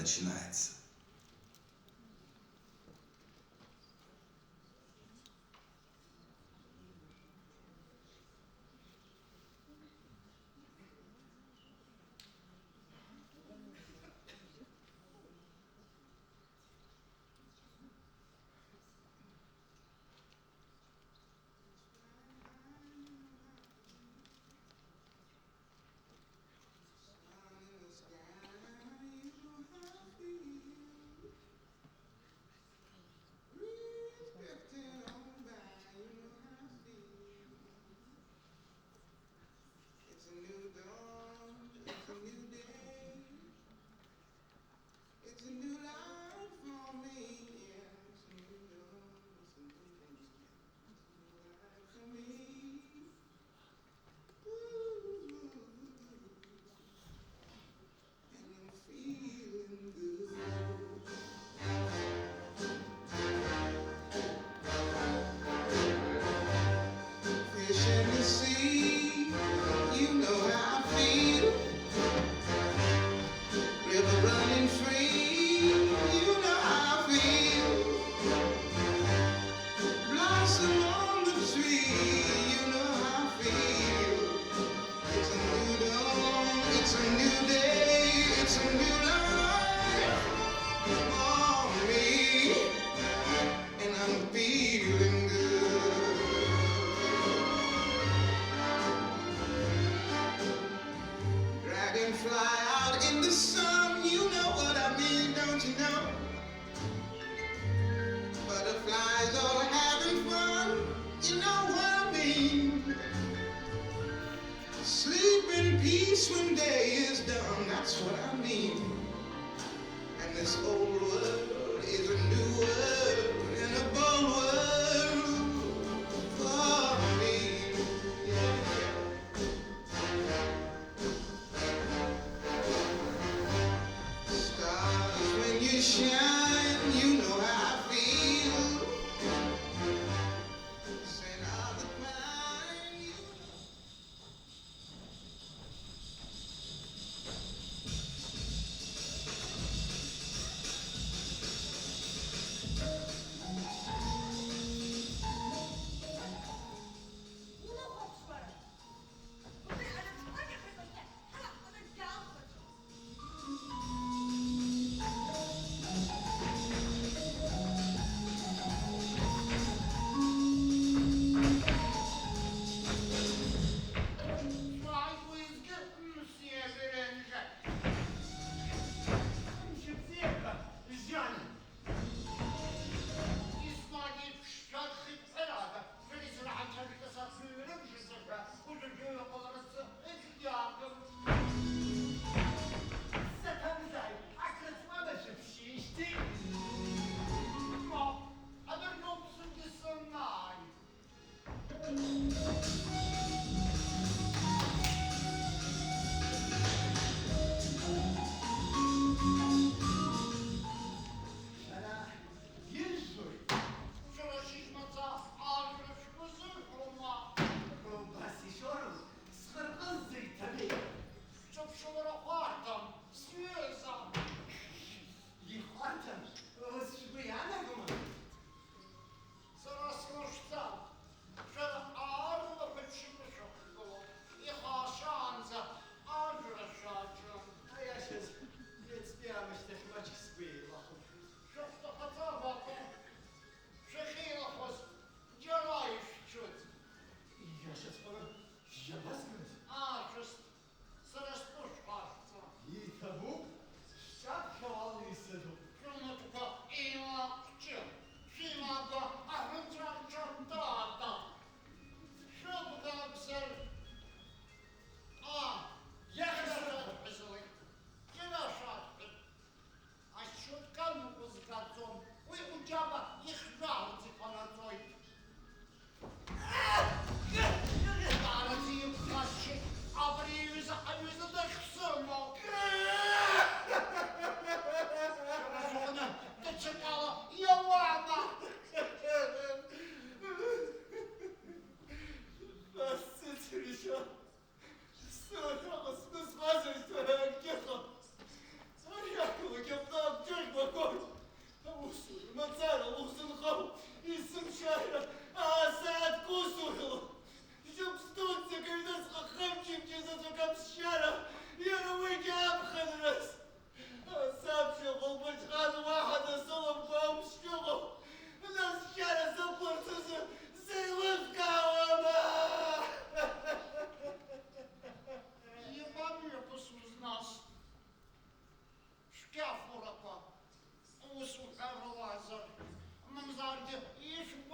начинается. Fish in the sea, you know how I feel. River running free, you know how I feel. Blossom on the tree, you know how I feel. It's a new dawn, it's a new day, it's a new life for me, and I'm feeling good. Dragonfly out in the sun, you know what I mean, don't you know? Butterflies all having fun, you know what I mean. Sleep in peace when day is done, that's what I mean. And this old world is a new world and a bold world for me. Yeah, yeah. Stars, when you shine, you know how I feel. Scent of the pine, you know.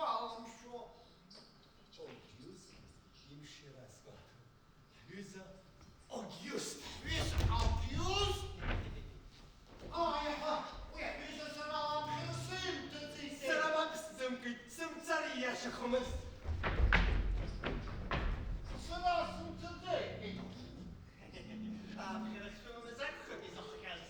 вам що? Огюст, їм ще раз скажу. Віза Огюст. Віз Авгюст? Ah ja, ja, wie is het er al gezien te zien? Selam sımkı, sımçarı yaşakomuz. Sırasın today. Abi, yaşakomuz akı biz okuyacağız.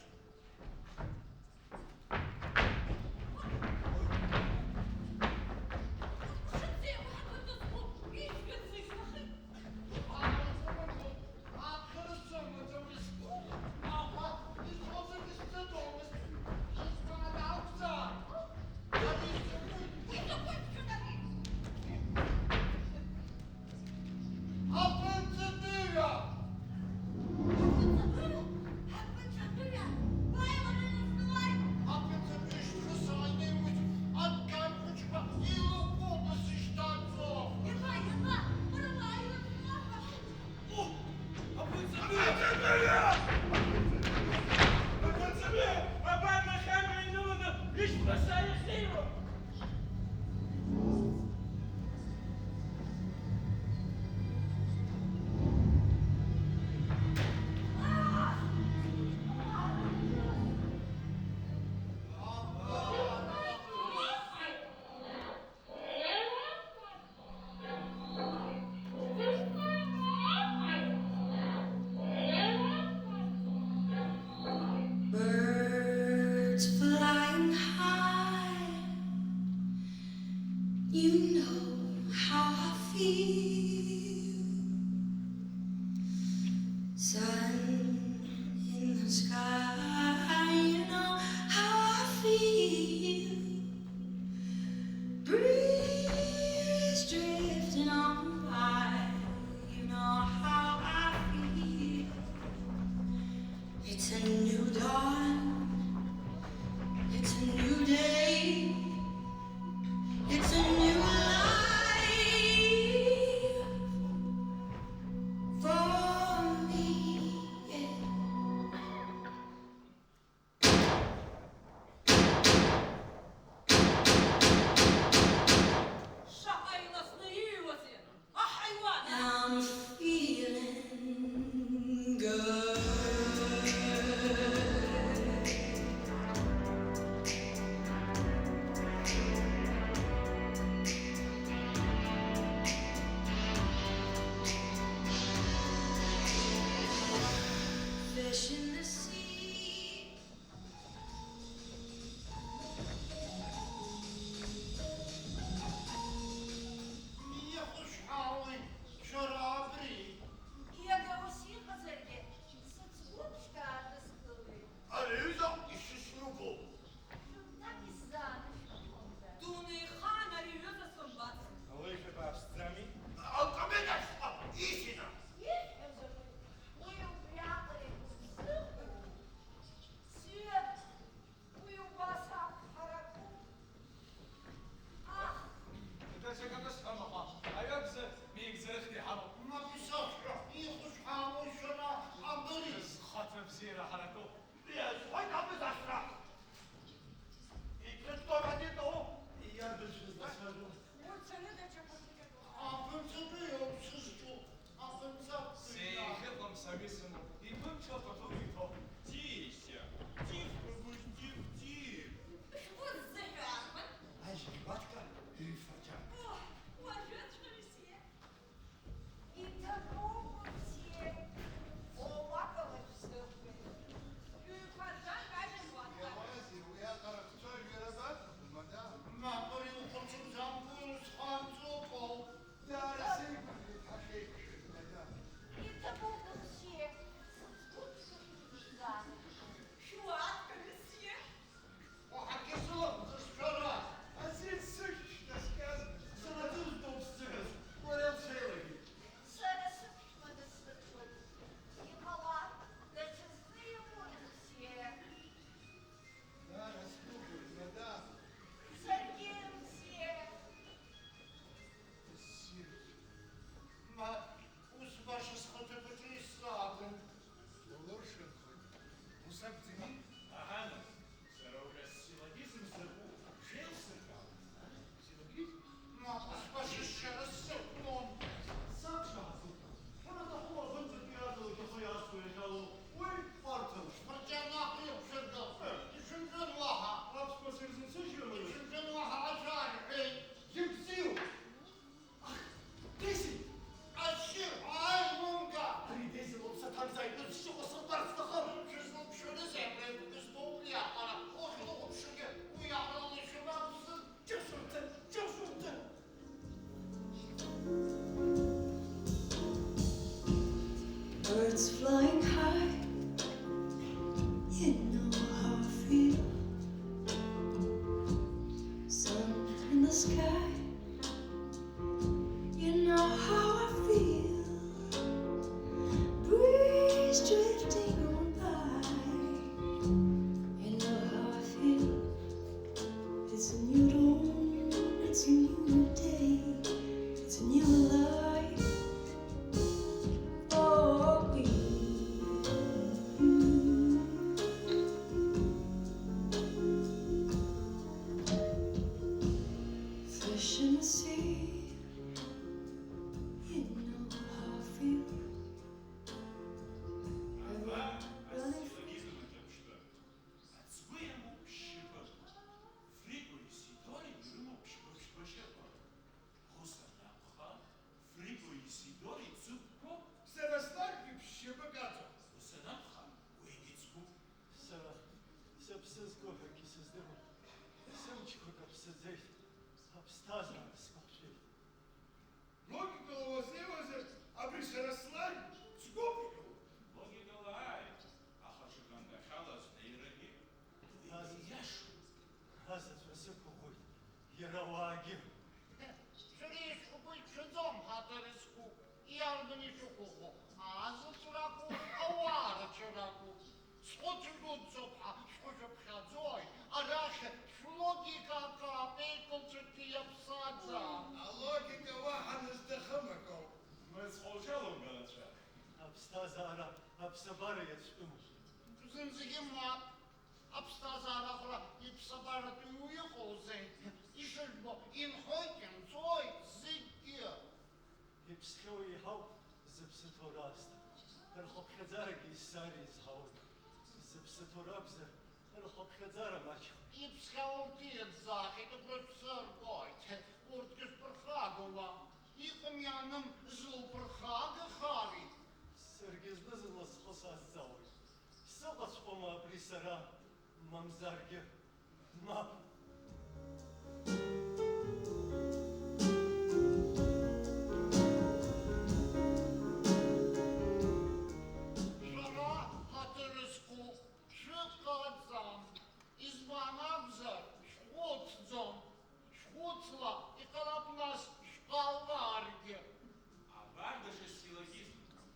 Сызгоҳәагь исыздыруам. Сымчқәа каԥсаӡеит. Аԥсҭазаара сҟаԥшьеит. Логикала уазеиуазар, абри сара слаҩ сгәыԥхьоуп. Логикала ааит, аха ҽакангахьалаз неирагьы. Азаҵәра сықәыӷәӷәоит, иара ауаагьы. Шәара ишәҟәы иԥшаӡом, ҳаҭыр-изқәу, иарбан ишәықәыӷәӷәо, азаҵәрақәу, ауаарацәарақәу. Схәыцыр дуӡӡоуп ҳәа шәхәышәыԥхьаӡоит, арахь шәлогика акапеиқәаҵәҟьа иаԥсаӡам. Алогика уаҳа назҭахым акоуп. Мыцхәылшьалом галацәа. Аԥсҭазаара аԥсабара иацәтәымуп. Зынӡагьы мап. Аԥсҭазаарахра иԥсабаратәиу иҟоузеи. Ишыжәбо инхоит, инҵәоит зегьы. Иԥсхьоу еиҳауп зыԥсы ҭоура аасҭа. Рхыԥхьаӡарагьы исзар изҳауеит. Зыԥсы ҭоура акәзар, рхыԥхьаӡара маҷхоит. Иԥсхьа урҭ иаӡахит, убрахь сыргоит. Урҭгьы шәԥырхагоуам. Иҟам ианым злоуԥырхагахари. Саргьы зны-зынла схы сазҵаауеит. Сыҟаҵәҟьома абри сара, мамзаргьы, мап. Шәара ҳаҭыр-зқәу шәыҟаӡам. Избан акәзар, шәхәыцӡом. Шәхәыцла иҟалап нас шәҟаларгьы. Абардаше силлогизмикам.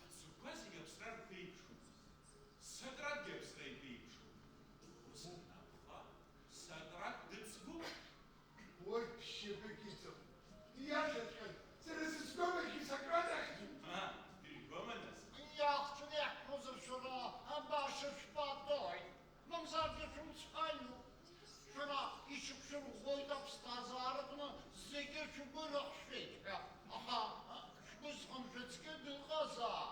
Ацуква зегьы аԥсратәқәа еиԥшуп. Сатратгьы аԥсра иԥеиԥшуп. Ус анакәха, сатрат дыӡгәуп. Ой, шьапыкиҵом. Иашаҵәҟьан, сара сыӡбамахь исакрадахьӡом. Дыргоманас. Иахьҭреҳәозар шәара баша шәпатоит. Мамзаргьы шәымцҳаҩуп. Шәара ишәықәшәырӷәӷәоит аԥсҭазаараҟны зегьы шәгәырыхшәеит ҳәа. Аха шәгәызхымшәацкгьы дыҟазаап.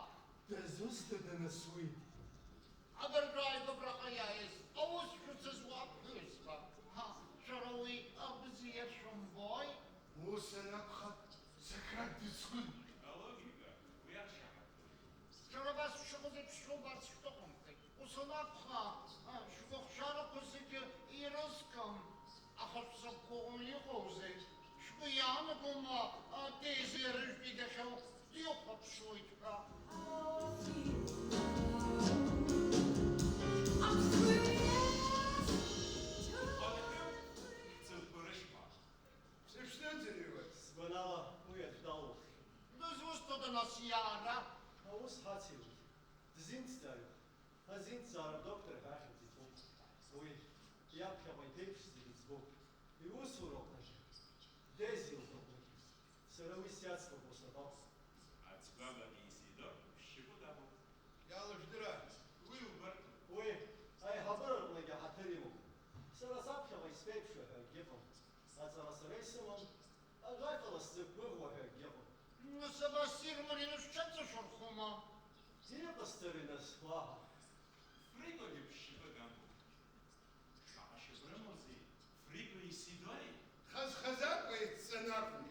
Дазусҭада нас уи? Абыржәааигәаbraҟа иааиз аус шәыцызуа аԥҳәызба. Шәара уи бзиа шәымбои? Ус анакәха, сакрат дыцгәын. Алогика, уи аршьаҳаҭуп. Шәара абас шәшыҟаз еиԥш шәубарц шәҭахымхеит. Ус анакәха, шәгәыхшарақәа зегьы ирызкым. Аха шәзықәгәыӷны иҟоузеи? Шәгәы иаанагома дезерыжәтәигахьоу дихәаԥшуеит ҳәа. Сгәанала уи аӡәдалуп. Дызусҭада нас иаара? Аус ҳацеиуеит. Дзинҭӡааҩуп. Азинҭзаара адоктор ҳәа ахьӡ иҭоуп. Уи иаԥхьаҟа иԥеиԥш зегьы ӡбоуп. Иусураҟнагьы, дезилҟаҟнагьы. Сара уи сиацлоуп усабап. Ацгәаба Исидор шьапы дамоуп. Иалыждыра. Уи убартә. Уи аиҳабыраҟнагьы ҳаҭыр имоуп. Сара саԥхьаҟа исԥеиԥшәа ҳәа акгьыҟам. Аҵара сара исымам, аӷаҟала сзықәгәыӷуа ҳәа акгьыҟам. Нас абас ирмарины шәҽаҵашәырхәыма? Иҟасҵари нас уаҳа? Фригогьы шьапы дамоуп. Шаҟа шьапы рымоузеи, Фриго Исидори. Хаз-хазакәа иҵанакәым.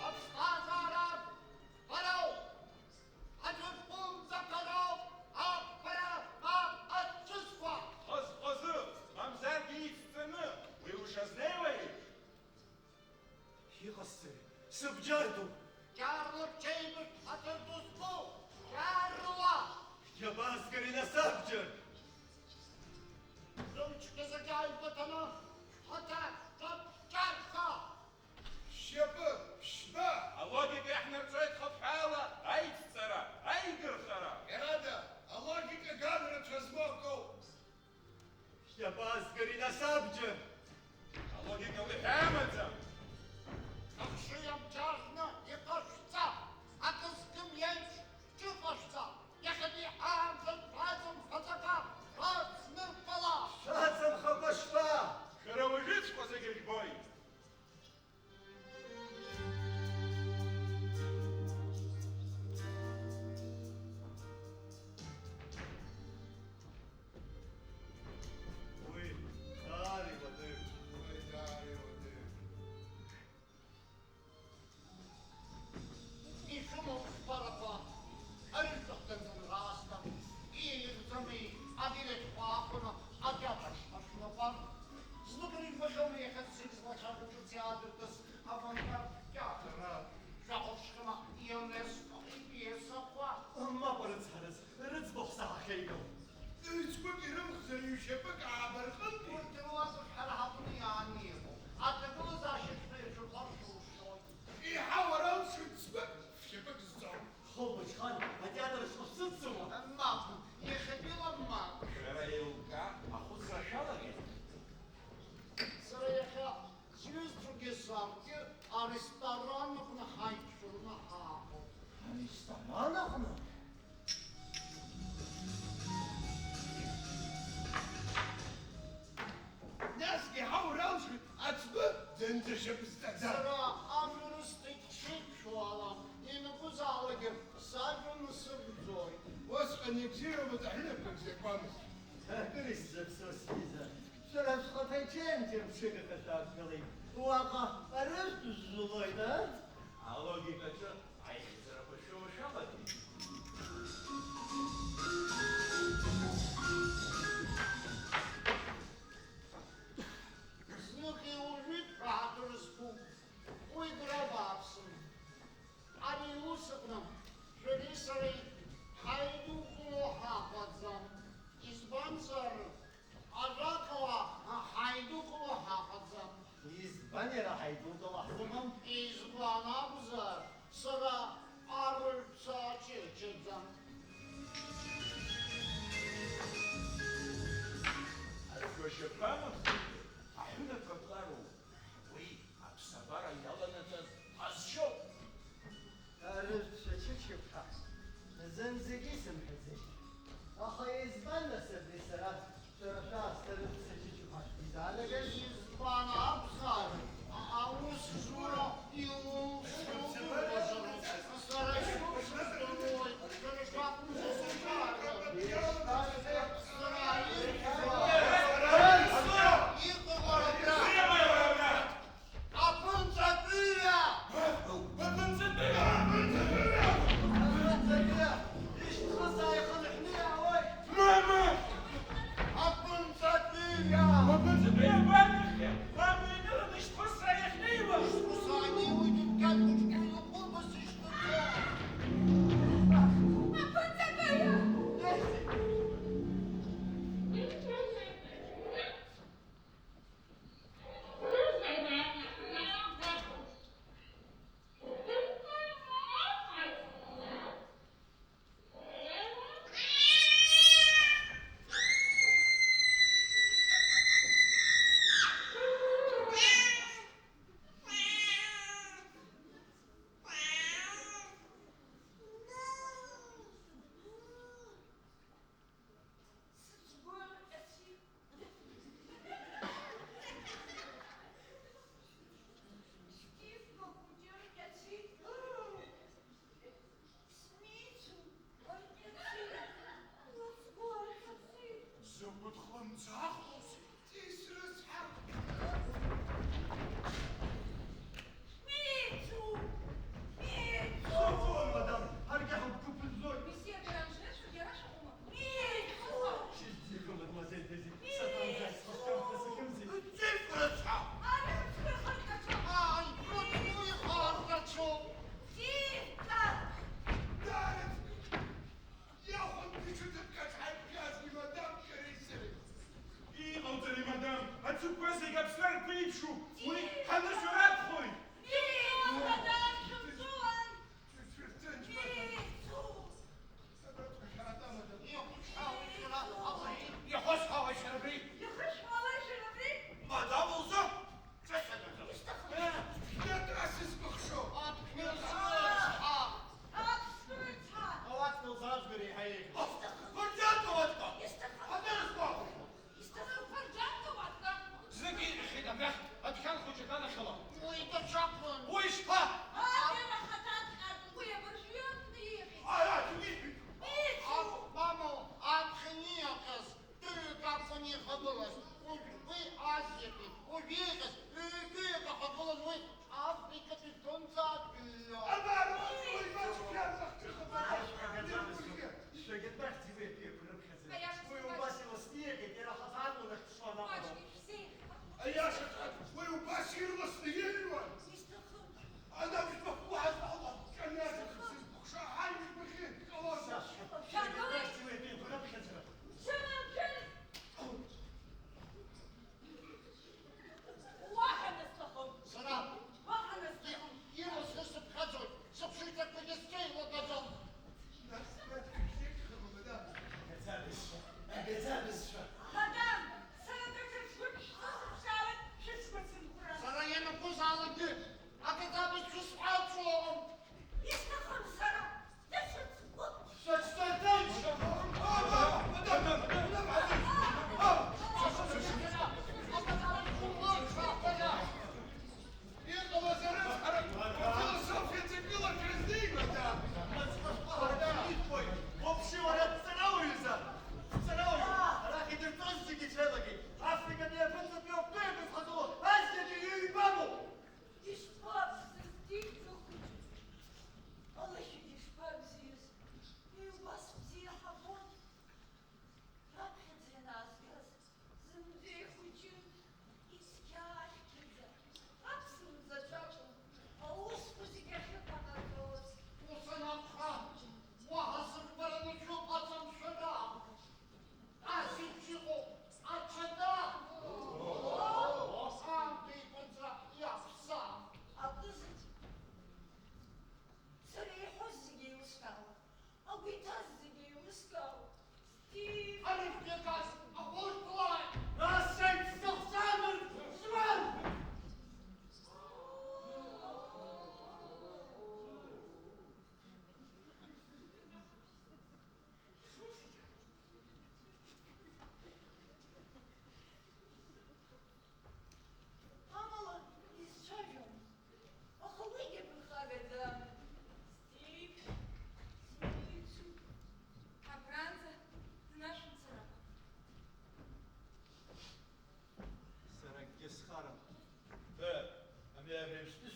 Аԥсҭазаара ҳароуп! Аҭырқәымҵақароуп! Аԥара аҵәызқәа! Ҟыз-ҟызы, мамзаргьы ицҵаны, уи ушазнеиуеи? Иҟасҵари? Сыбџьардоуп. Иаарлырҽеибыҭ аҭырқәызқәу! Иаарла! Иабазгари нас абџьар? Рымчқьа зегьы ааибыҭаны шәхаҭа шәаԥҷарха! Шьапы, шьба! Алогика иаҳнарҵоит хыԥҳәаала, аицҵара, аигырхара. Иарада, алогика ганрацәа змоукоуп! Иабазгари нас абџьар? Алогика уи ҳәамаӡам. Ахшыҩ абџьарны иҟашәҵа! Акызкым иеиԥш шәҽыҟашәҵа! Иахьатәи аамҭа шәаҵамхаҵака шәацнырпала! Шәаҵамхакәа шәба! ресторан хайчу на хапу. Ресторанахны? Нас гехау раушит, ацбы, зензеше бздазар. Sıra amrınıstık şu alan. Yine bu zalıgım sargınısı buzoj. Восхо не ксировать, а хлеб зеквамс. Крыса все сниза. Все раз хотайчен тем широко так говорит. Уака, аресту злой, да? А логика что? А я зарабощу шабати. Знюки ужит раторску. Уйгрававсın. Ani Yusuf'la Şölisar'ı hayduklu hafazam. İzbansar Arakova hayduklu hafazam. Из баннера хайду до лахтумам. İzbana buzar. Sıra arırsa çekeceğim. А что еще камов? А хюна котлару. Вы, абсабара яланатан, азшо. Арыша чучука. Зензегисим хезек. Аха избанна себри сара. Şuraşa astırırsa çuçuka. İdare İzbana buzar. Avuz şura yılın şuru bozarım.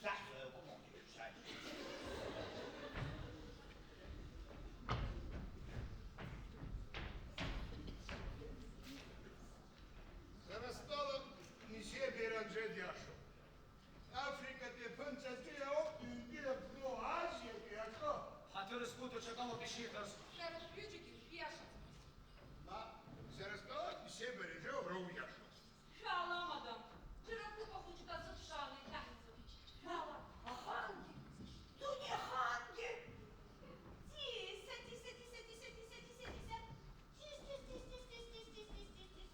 ça, comment dire ça? Зарастало несе Беранже Дяшу. Африка де Панцатео, Индия, ну, Азия, Пиако. Hatırı skutu çakalı bir şey kız. Зараз ключики пешат. Зарастало несе Беранже Ровьяшу. Шаламадам. Жирафу получит от запшаны. Мало. А ханги? Ну не ханги. Тиса, тиса, тиса, тиса, тиса, тиса, тиса. Тис, тис, тис, тис, тис, тис, тис, тис, тис, тис.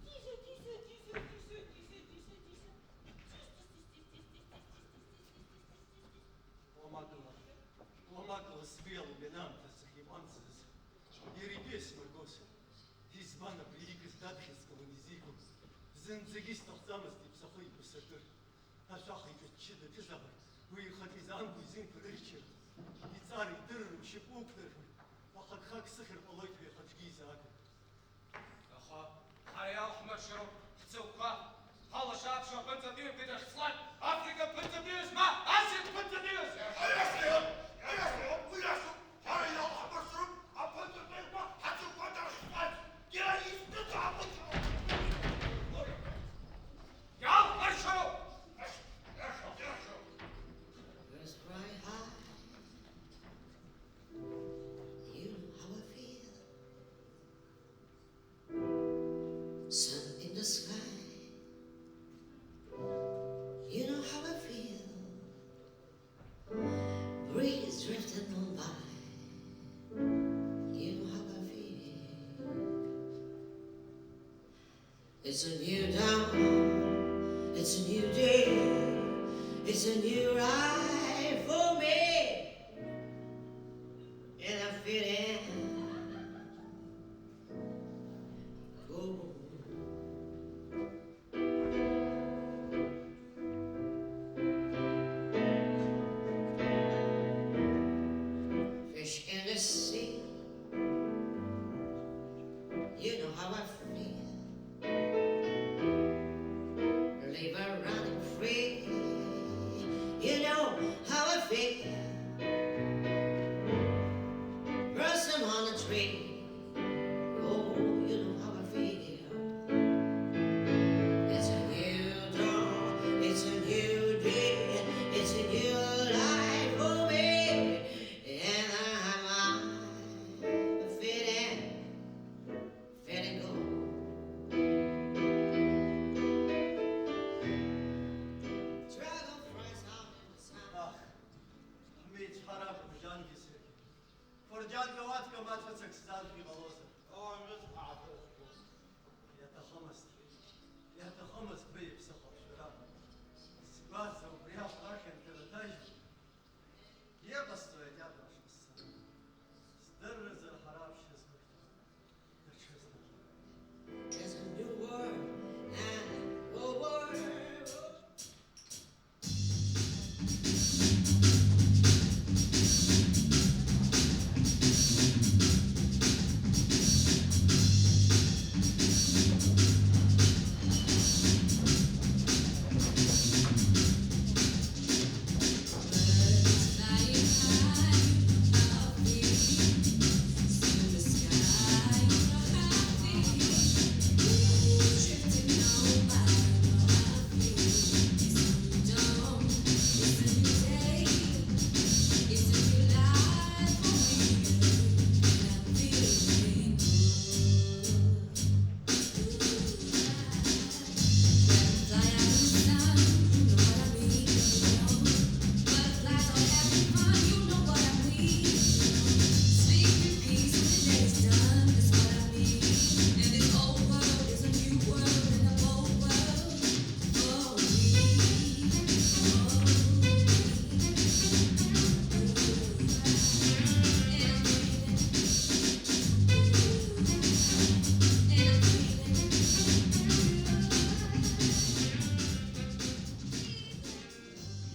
Тиса, тиса, тиса, тиса, тиса, тиса, тиса. Тис, тис, тис, тис, тис, тис, тис, тис, тис, тис, тис. Ломакала свел бинамтас, хивансас. Ерепес моргос. Избана приикас дадхиского низику. Зензегис тахтамас дипсахой пусатыр. Ашахай каччида тизабар. Выехать из ангу зин прырчер. И царь дыррым шипуктыр. Ахакхак сыхыр полойт вехать гизак. Aha, hayal maşro, çılka. Hala şapşo pıntadıyor bir de şlan. Afrika pıntadıyoruz ma, Asya pıntadıyoruz. Аясıyor, аясıyor, buyasın. Hayal hamasın, apıntı bekma, hatı kadar şıkmaz. Gel isti tabutun. Yal maşro. Yaşa, yaşa. Let's fly high. You know how I feel. Sun in the sky. You know how I feel. Breeze drifting on by. You know how I feel. It's a new dawn. It's a new day. It's a new ride for me. And I fit in. Cool. Fish in the sea. You know how I feel. Liver running free. You know how I feel. Blossom on a tree. Oh, you know how I feel. It's a new dawn. It's a new day. It's a new life for me. And I'm fitting, fitting good. Dragonflies out in the sun. Ah, Hamid harap bjan kesir. Forjan gavat kamat fasak zad fi galosa. Oh, mis hatır. يتخمس بي بسخر شراب. سباسة وبرياض أركن تلتاج. يقصد ويجاب رش بالسنة. سدرز الحراب شزمك. درشزنا. There's a new world and a world.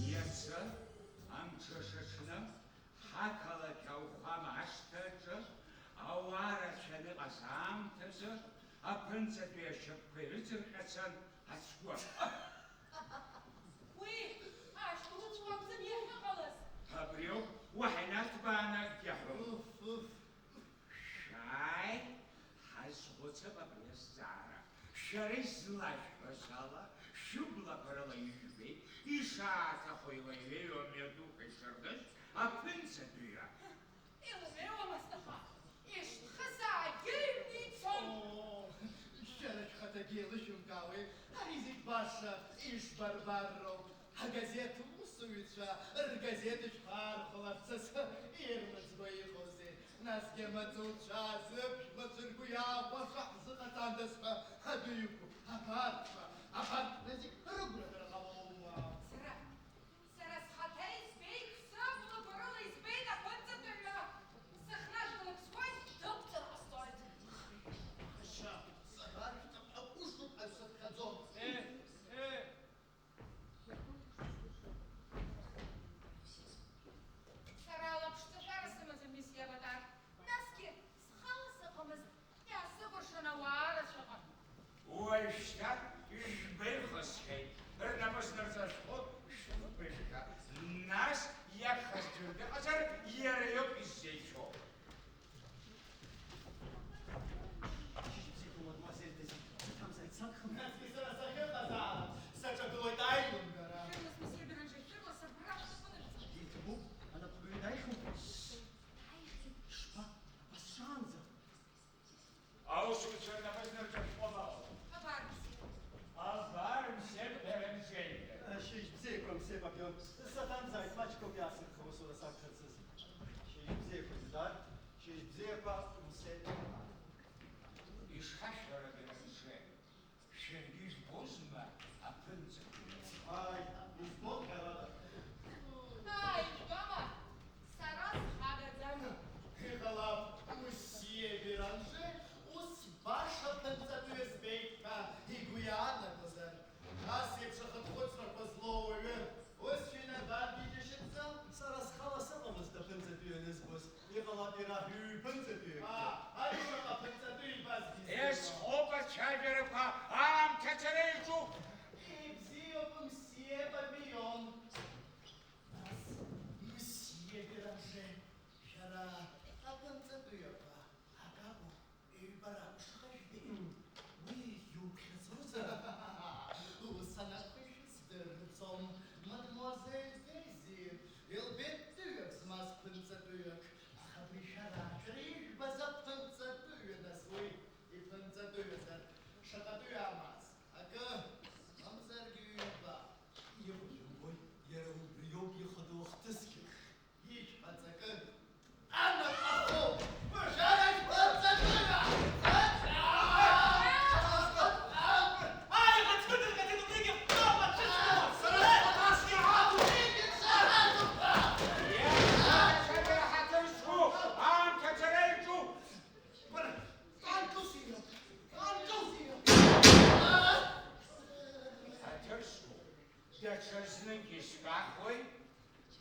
Яца, амҽышыҽны, ҳақалақь ауахәам ашҭаҿы, ауаа рацәаны аамҭазы, аԥынҵатәи ашьапқәа ирыҵырҟьацан ацгәы. Уи, а что Шерис лашпасала, шубла парала южбей, и шата хойла ею медуха шердыш, а пынца дуя. Илмео Мастафа. Ишхаса гильницон. О, щелочь хатагилы шумкавы, а язык баша иш барбарро. А газету мусуюча, газети шпар холодцес, ирмц боихосы. Нас гематулча, зып, мациркуя, баша, закатандеска, а дуюку, апарт, назик, рубра дорогого. Сара схатей збейт, сабла барала избейт, а панцатырна. Сахнажгала псхой, доктор остойт. Хаша, сагаришта, апушту, асадхадзон. Сара лапшта жарасымыз месье батар. Наски схаласықымыз, ясы бұршына уара шығыр. Ой, штат, жбейхосхей, напаснарца шхот, шбейха. Нас, як хастюрде, азар ереёк издейчо. Наски сара сахета, сача было тайным гора. Фирлас месье Беранжи, фирлас обраща панырца. Итбу, она повидай шпа, пасшанза. А уж у тебя напаснарца шхотал. Обармся. А барым все перенженье. Шиш бзеком все попьем. Сатан зайт, мачко пясен, хвосу расакхатсыз. Шиш бзеком, да? Шиш бзеком, все. Ишхашара перенже. Шергиш бозма, а пынца дуя. Ай, избот гарада. Ай, мама, сара схагадзам. Хихалап, мусье Беранже, ус баша танцатуя сбейка, и гуяна глаза. Нас епшах отходсна по зловую. Ус фина баб видишется. Сарас халасаламыз да танцатуя низбус. Хихалап ирахю танцатуя. А юраха танцатуя базбиз. Эс хоба чайверка, ам тецерейчу. И бзиопым все побьем. Нас, мсье Беранже, шара, а танцатуя-па, а кабу, и барабу шахажды. Вы юкхезуза. Усана пышистырцом, мадемуазель Дейзи, илбеттуек с мас панцатуек. Ах, вы шара, криш база панцатуя на свой, и панцатуя за шататуя мас. Ака, мамзаргюба. Ой, я убьем их одохтыски. Ич, пацака. Анна, ахо, пожарать панцатуя! Ай, отсюда, как это прыгнем! Ам тецерейчу. Дачасның кишкахой,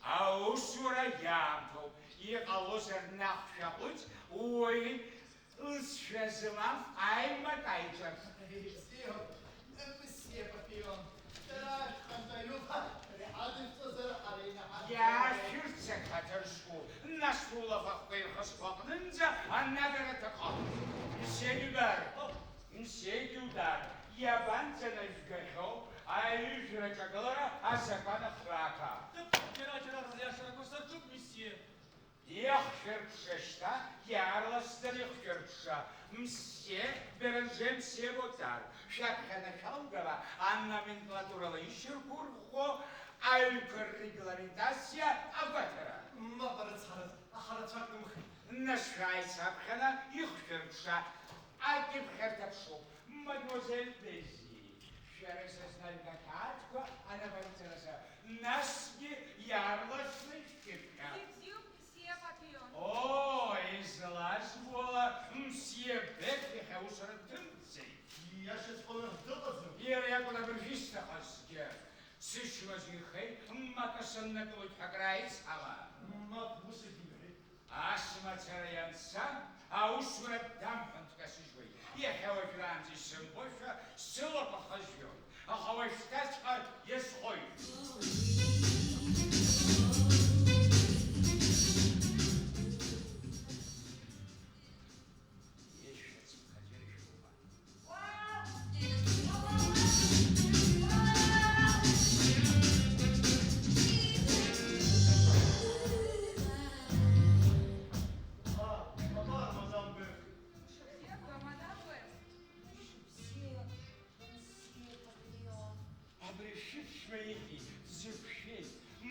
а усура ямту, и алосер нахшапуц, ой, усшазымав айма кайчак. Мсье Папион, тараш хантаюха, рядышца зар арена. Я шүртсек хатыршку, насулафах кайхаспақнынза, аннагара тақа. Мсеги удар, ябанцана жгахо, а южра чагалара, а закана храка. Я широко сарчук, месье. Яхшерпшешта, ярластан яхшерпша. Мсье Беранже мсье Ботар. Шапхана шалгава, а номенклатурала ишеркурхо, а регламентация аватара. Мабарацарат, ахарацакнум. Нашай сапхана яхшерпша, а кипхертапшу. Мадемуазель Дейзи. Шересеснальна катка, она варцараса. Насги ярластный кипка. Зюб, месье Папион. О, излаживала мсье Бекхеха усратынцей. Я сейчас помню, дылазым. Ерякуна бержиста хаске. Сышвазихей, макасанна клуть хаграиц ала. Мат бусы гибри. Асма цараянца, а усурат дампант касижвей. Я хавай гранзи сымбоша, сыло похожвен. А хавай штачка есхой. Вау! شويتي زبشي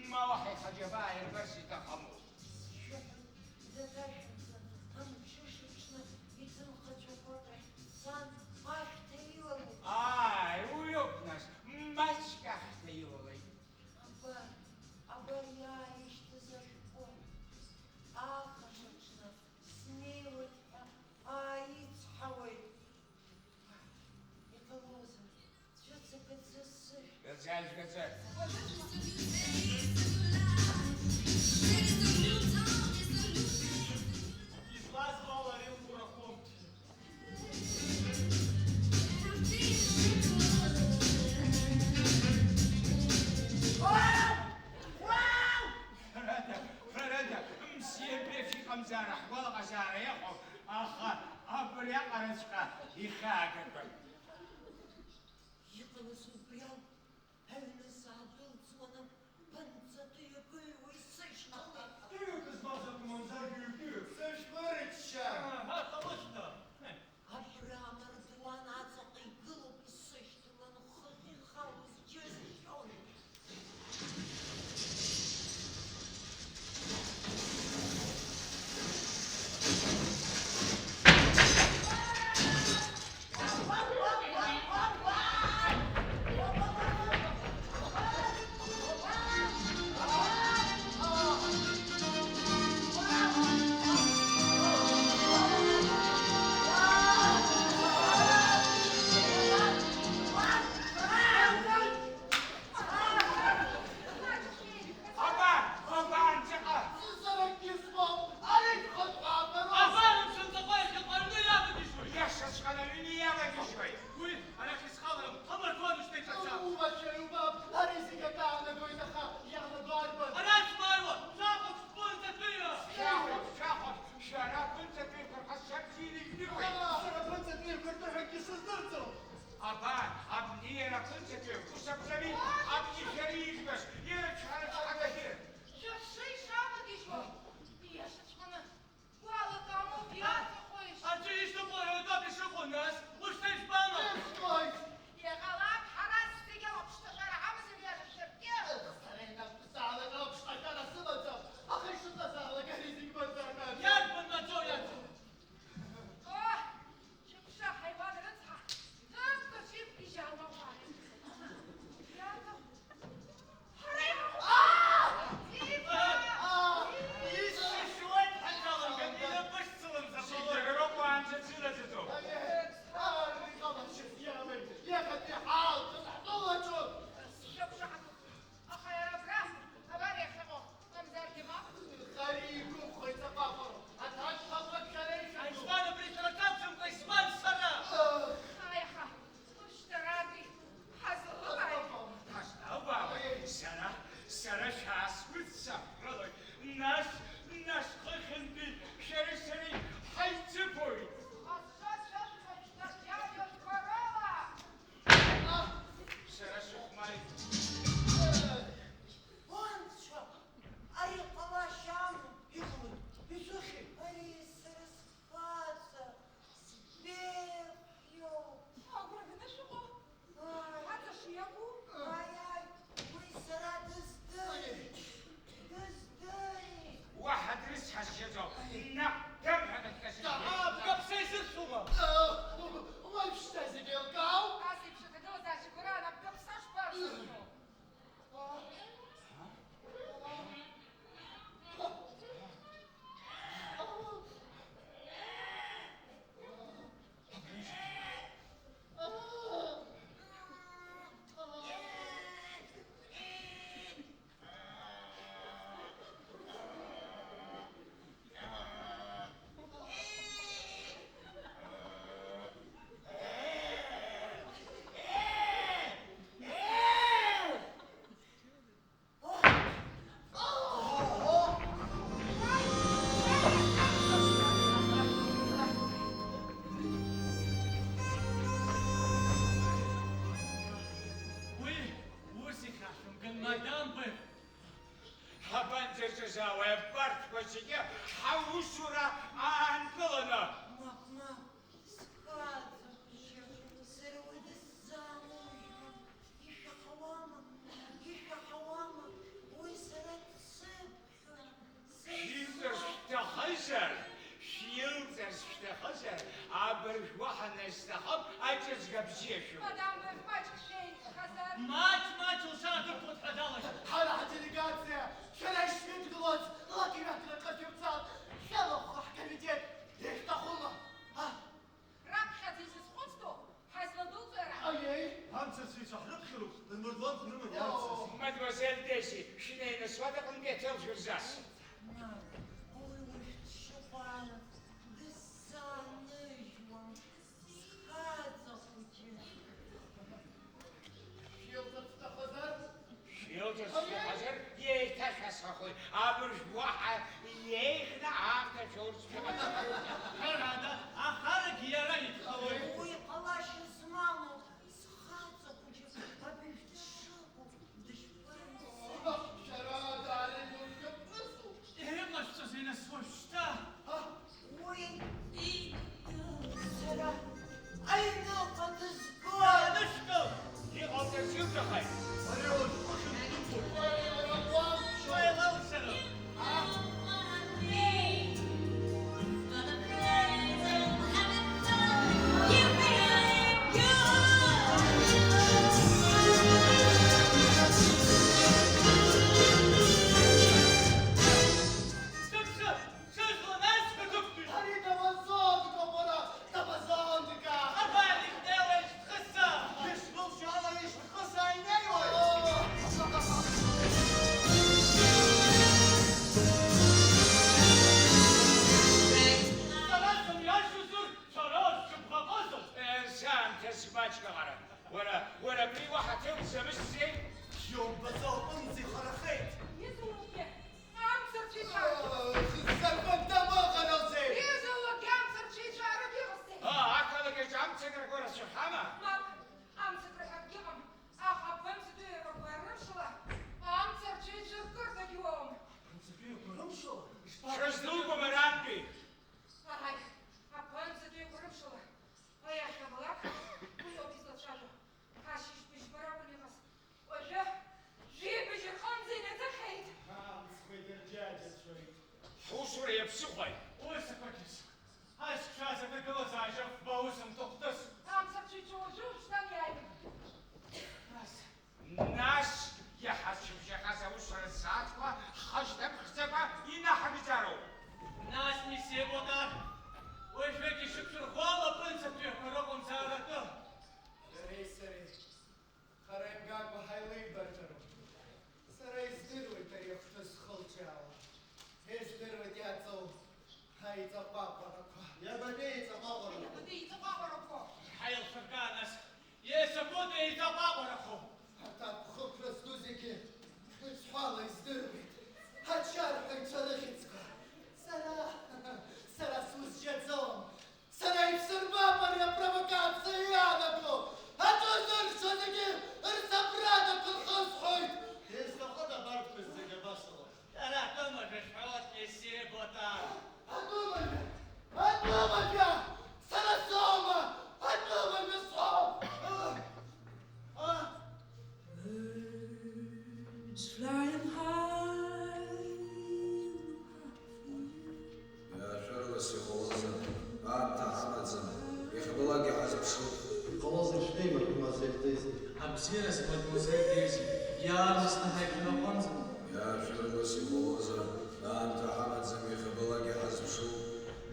ما واحد حجباير بس تخمو Задача, там чешечна, и там хочу потрать, сан, ах ты ёлы. Ай, уёбнаш, мачка ты ёлы. Аба я işte зашпой. Ахашечна, смелый, аиц хавай. Это лоза, что ты подсосышь? Гацаль, гацаль. Из вас говорил дураком. فردا مسيبي في خمزارة والله غزارة يخو أخا أبريا قرنشقا يخاقر Это возубрял, Эльна забыл звоном, панцатые кыльвы сышна. Ты сказал, командир Гюгю. Сышвырыча. Ага, точно. Абрам Ардуанацкий кылып сыштылан ходи хаус честён. أبان جقا Сысырык кисмом. Алик хотқабыр. أفهم صندوقات القرنية يا بدي شوي. يخشش قلبي يا بدي شوي وي أنا كيس خالد خبر كون مش تكتب. وما شيوباب. هريزي كتاعنا دوينخا. يعنا ضاربا. أنا اسمع أيوة. شاخد سبون تدوية. شاخد شراب كنت في فرقة شمسيني بدوي Сырыпынца тир күртүрхәкки сыздырцу. أبان أبني أنا كنت في وسبسبي أبني شريك بس يرجع على هير Шершей шапок еще. Пешечка, вала кому пьяться ходишь. أنت إيش تقول هو ده بيشوفوا الناس وش تجبنا. Эшкой. يا غلاب حراس تجرب تشتغل عمز يا الشركة. Сарайна писала, но штакана сылацу. Ахы шутла сағла гәризик бөндермән. يا ابن المجوية. Ох, шымша хайван рыцха. Только шип пижал на паре. Я там. Харайма. Типа. إيش شوية حجالة قبيلة بس سلم زبالة. تجربوا عن جزيرة زيتو شبشحكم. أخا يا ربنا. أباري يا خيمو. أمزار دماغ. عجبانة بريت ركبتم قسمان سنة. خايخة. واشتراتي. حزوباي. أبا سنة شاس بتسافر ناس خخندي شرسني حيتبوي سنة شخمالي Вон что, ари палашам, Исуши, ари сраспаться, спев, ёл. Ай-ай, мы сара дыздырь, дыздырь. واحد رسح الشجر نقدم هذا الكشف بقبسي سلسوما. جزاوي برد وشيء حوشرة عن قلنا Мама, сказочка, сырой да замуж, и шахлама, takım getel jürzas. Ой, Шопанов, десанный жман, схаться хочет. Yıldız'da kadar Yıldız hazır yeter kasakoy. Aber waha yehna afta jürz. Herhalde ahar giyara yıkılıyor. Ой, палаш с маму, схаться хочет. А бишь шапу, şerade alem yapmasın. Hemlaşça seni soşta. Ой, и сара, ай ну потускай. Yanışkı. Yıldız yıldızay. Şoyalı seni. Sıksı. Sözlü nerede tutmuş? Hani Ramazan'dıka bana, Ramazan'dıka. Abalik deveş kısa. Yışmıl şahla yışmıl kısay ne var? Sarasın yaş yüzür. Sarasın şıpkamazsın. Sen tesbachka gara. Wara bir waha tevzemiz zey. Yom bazal unzi harakayt. Езулуке, амцер чичар. Sen dama kanalsın. Езулуке, амцер чичар, биросте. Akıllı geçam çeker gorası hama. Мак, амцер трехагимом. Аха, пэмцер дуэра пэрэмшила. Амцер чичар кыртагиом. Şözlü bumerangi. Ай, а пэмцер дуэ пэрэмшила. Ая, шабалак, куё писал шажу. Кашиш биш барабуневас. Оже, жибежи ханзине захейт. Husur yapsıkay. Oysa bakış. Aşk şahsı bir kılacağım. Bağışım toktas. Амцер чичожу, штан яйм. Nas yahasım şakasa usara saatva. Haştem kısaba ina habitaro. Нас не сегодня. Ой, веки шипшурхвала принципе. Коробом зарату. Сарай, харем гаг бахайлы бачару. Сарай здырвай тарих что схолчала. Здырвай дяцел, хайца папарака. Я болеется папарака. Подивіться, бабароко. Хайл шарганас. Есть буде и за бабараху. А так хоп раздузики. Спала здырвай. Хачар хайцалыхицка. Сара сус джадзон. Сарай сырба паря провокация ядаку. А то зор что таки рсабрада колхоз хойт. Если хода барт без загабашала. Ара томажеш халат не себота. Подумай-ка! Сарасома! Подумай-ка, сом! Birds flying high. يا شرس يخلصن أنت حمدزن يخبلك حسب شو خلاص شنو ما زلتيزي Абзирас мадмузель Дейзи, я мастахай филопонзен. يا شرس يخلصن أنت حمدزن يخبلك حسب شو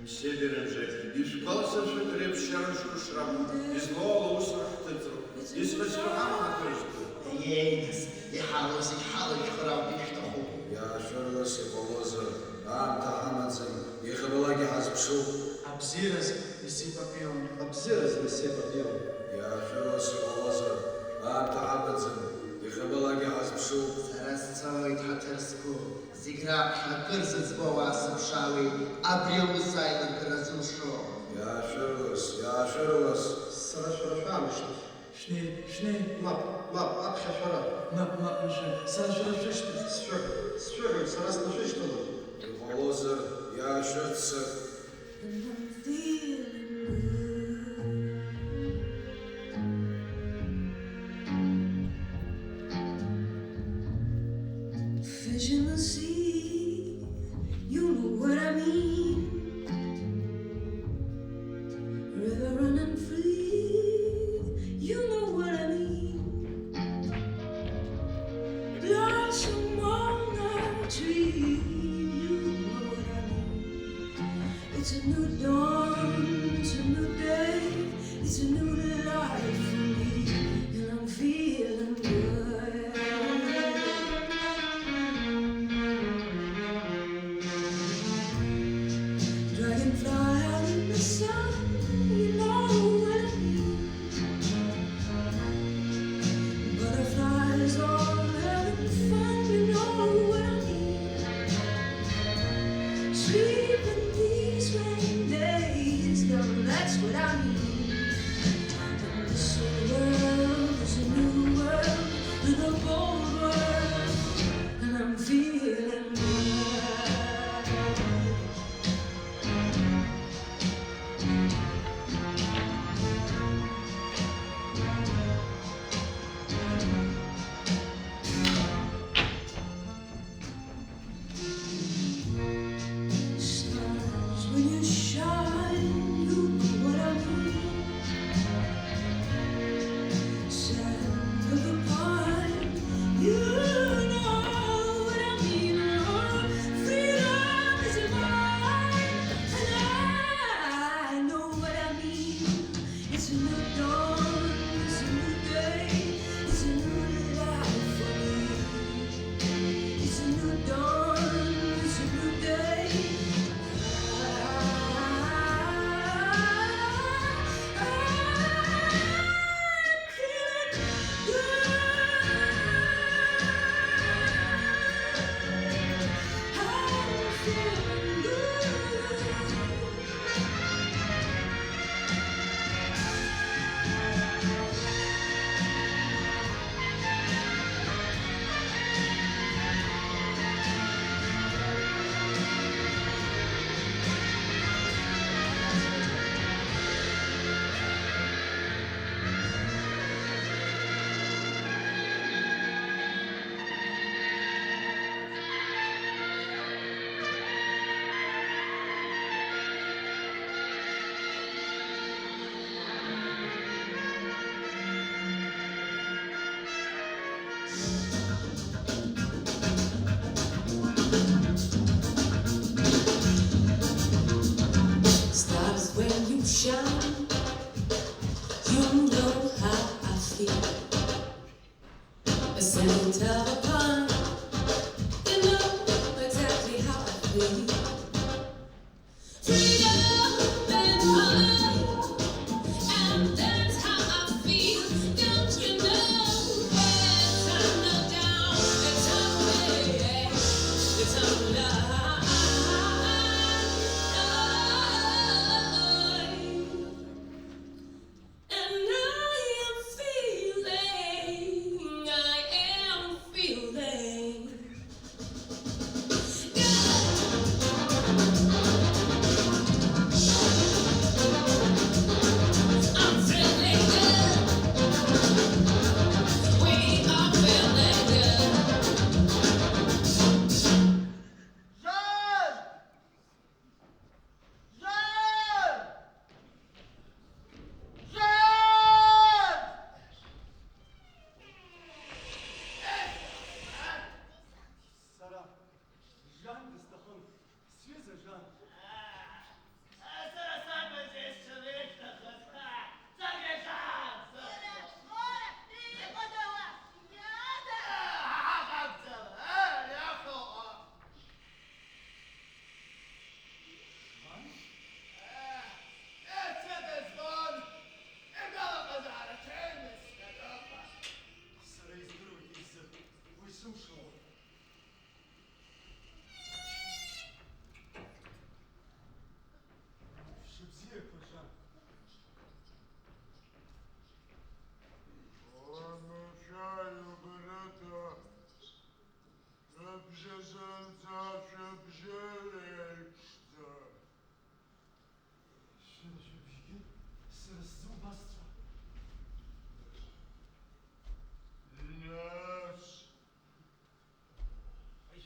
Мсеберен жеки, дишкался что треб шарушку шраму, из лола усрах тыцру, из фасирхана на крышку. Ейнс, يحاول يخرب يشتخو. يا شرس يخلصن أنت حمدزن يخبلك حسب شو Абзирас иси папион. Обзирас на себе пьем. يا شرس يخلصن أنت حمدزن يخبلك حسب شو Сарасцой татарску, зиграб хакырсы збова сыпшави, абрил зайлын разушу. يا شرس Сарашарашамышты. Шней, Мап, апшашара. мап, мишен, сажрашишты. Сшыр, сарас нажи что ли? يخلصن يا شرس And I'm feeling good. Fish in the sea, you know what I mean. River running free, you know what I mean. Blossom on the tree, you know what I mean. It's a new dawn, it's a new day, it's a new life for me, and I'm feeling good.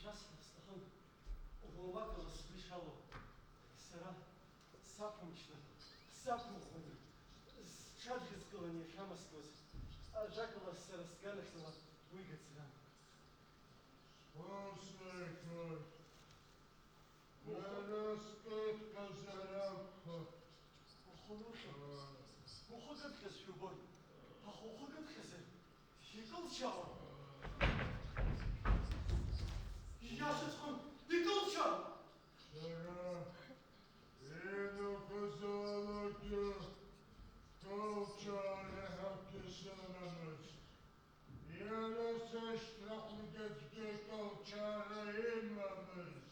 Ужасно, Стахан. Голова смішало. Сара сапомічна, сапмухона. З чадгицького не хамаскос. А жакова сара скалихнула выгодца. Послухай, наростуть козарявка. Уходят с любой. А уходят хозяин. Фикалчал. Я же сам фикалчал. Сара, іду позолотю, колчане хакисанамось. Я несе штрахудецький колчане імамись.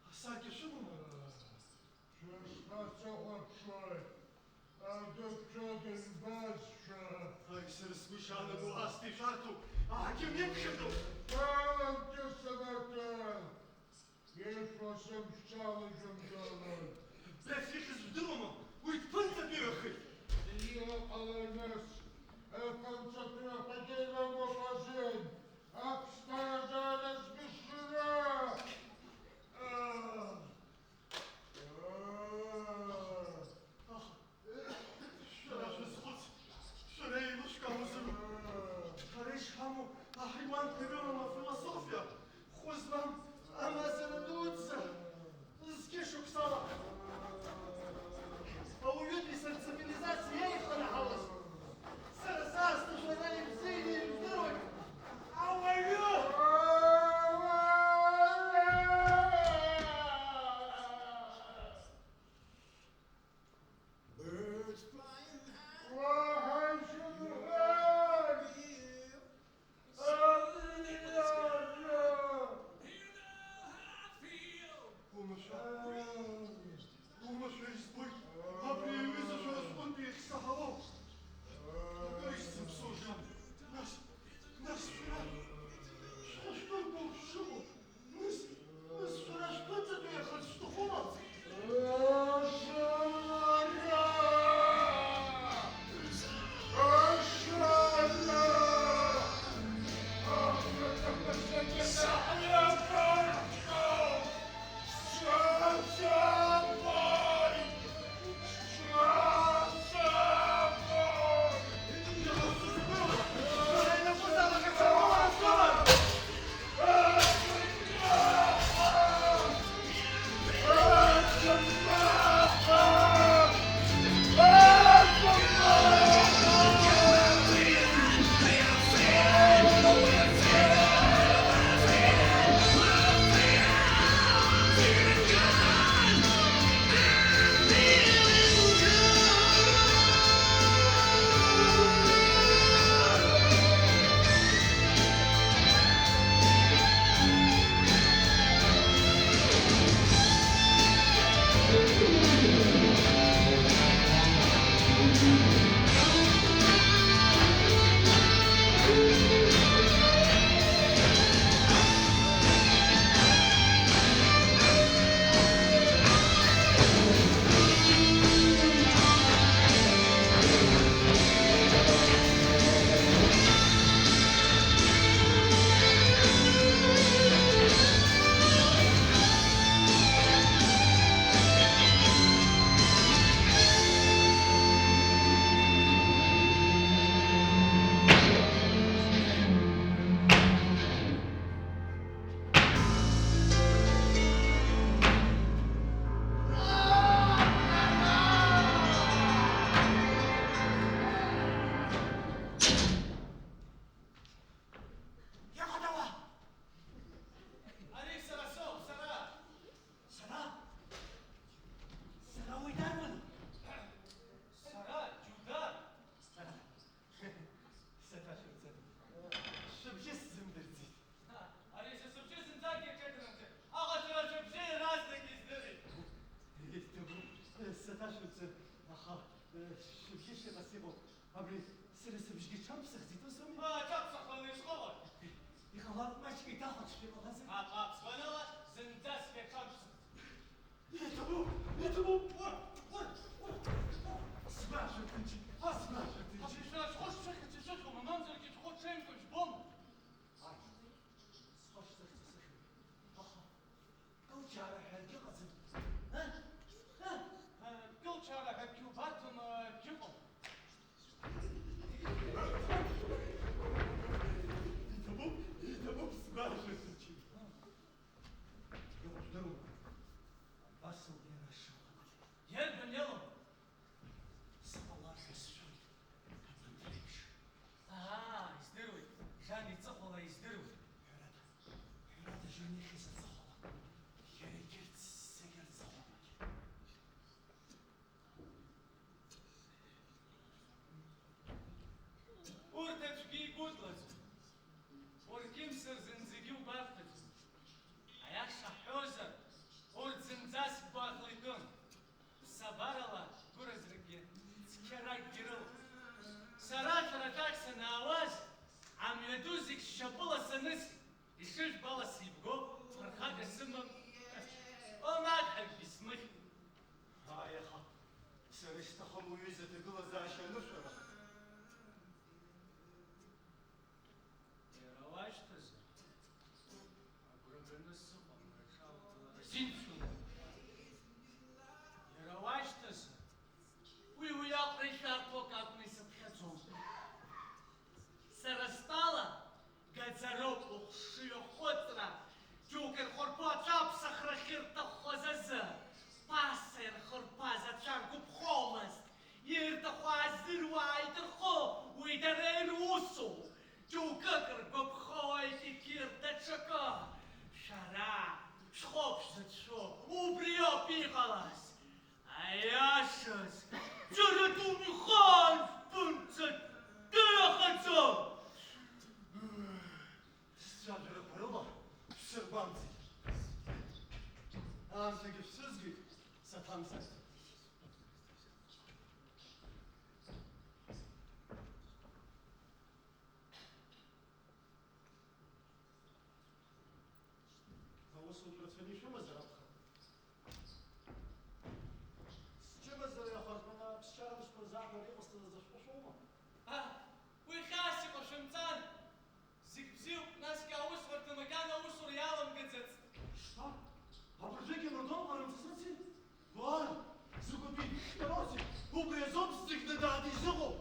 А саки шуму? Що спаться хочой, а дівчатин бача. Ай, сэр, смешано была с жарту. А кем не пшену? Паланки самотел, кілько щалежем долой. Блядь, фихас в дома. Будет панта бирахай. Їхали нас, концентря подільному магазин, обстежали з мішина. Şöyle skhut. Şöyle iluşka muzum. Karış hamu. Ahriman kırılma filosofya. Хузмам амазана дуца. Скишук сала. А увидели цивилизации, я их нагалась. Царство, что на них сильные здоровье. А увидел! Birds flying high. Вагай Умашай избой, а привезу, что он их сахалов. Какой сумсужан. Нас вчера... Что был шуму? Нас вчера что-то доехали, что хумал? خلاص عياشس جرتوني خالف بنتك داخلتهم شجرة برضه شربانتي أنت كيف سزقي ستمسك وصل برسلي شو مزرعة شو مزرعة يا خالد أنا بشتغل مش برزعك وليه وصل لزش شو ويخاسي قشمتان زيك ناس كاوس ورت مكان اوس ريالم قدت Что? А прожеки на дом армцыцын? Var. Zugubi tarosi. Bu beyazom sıkdı da dizego.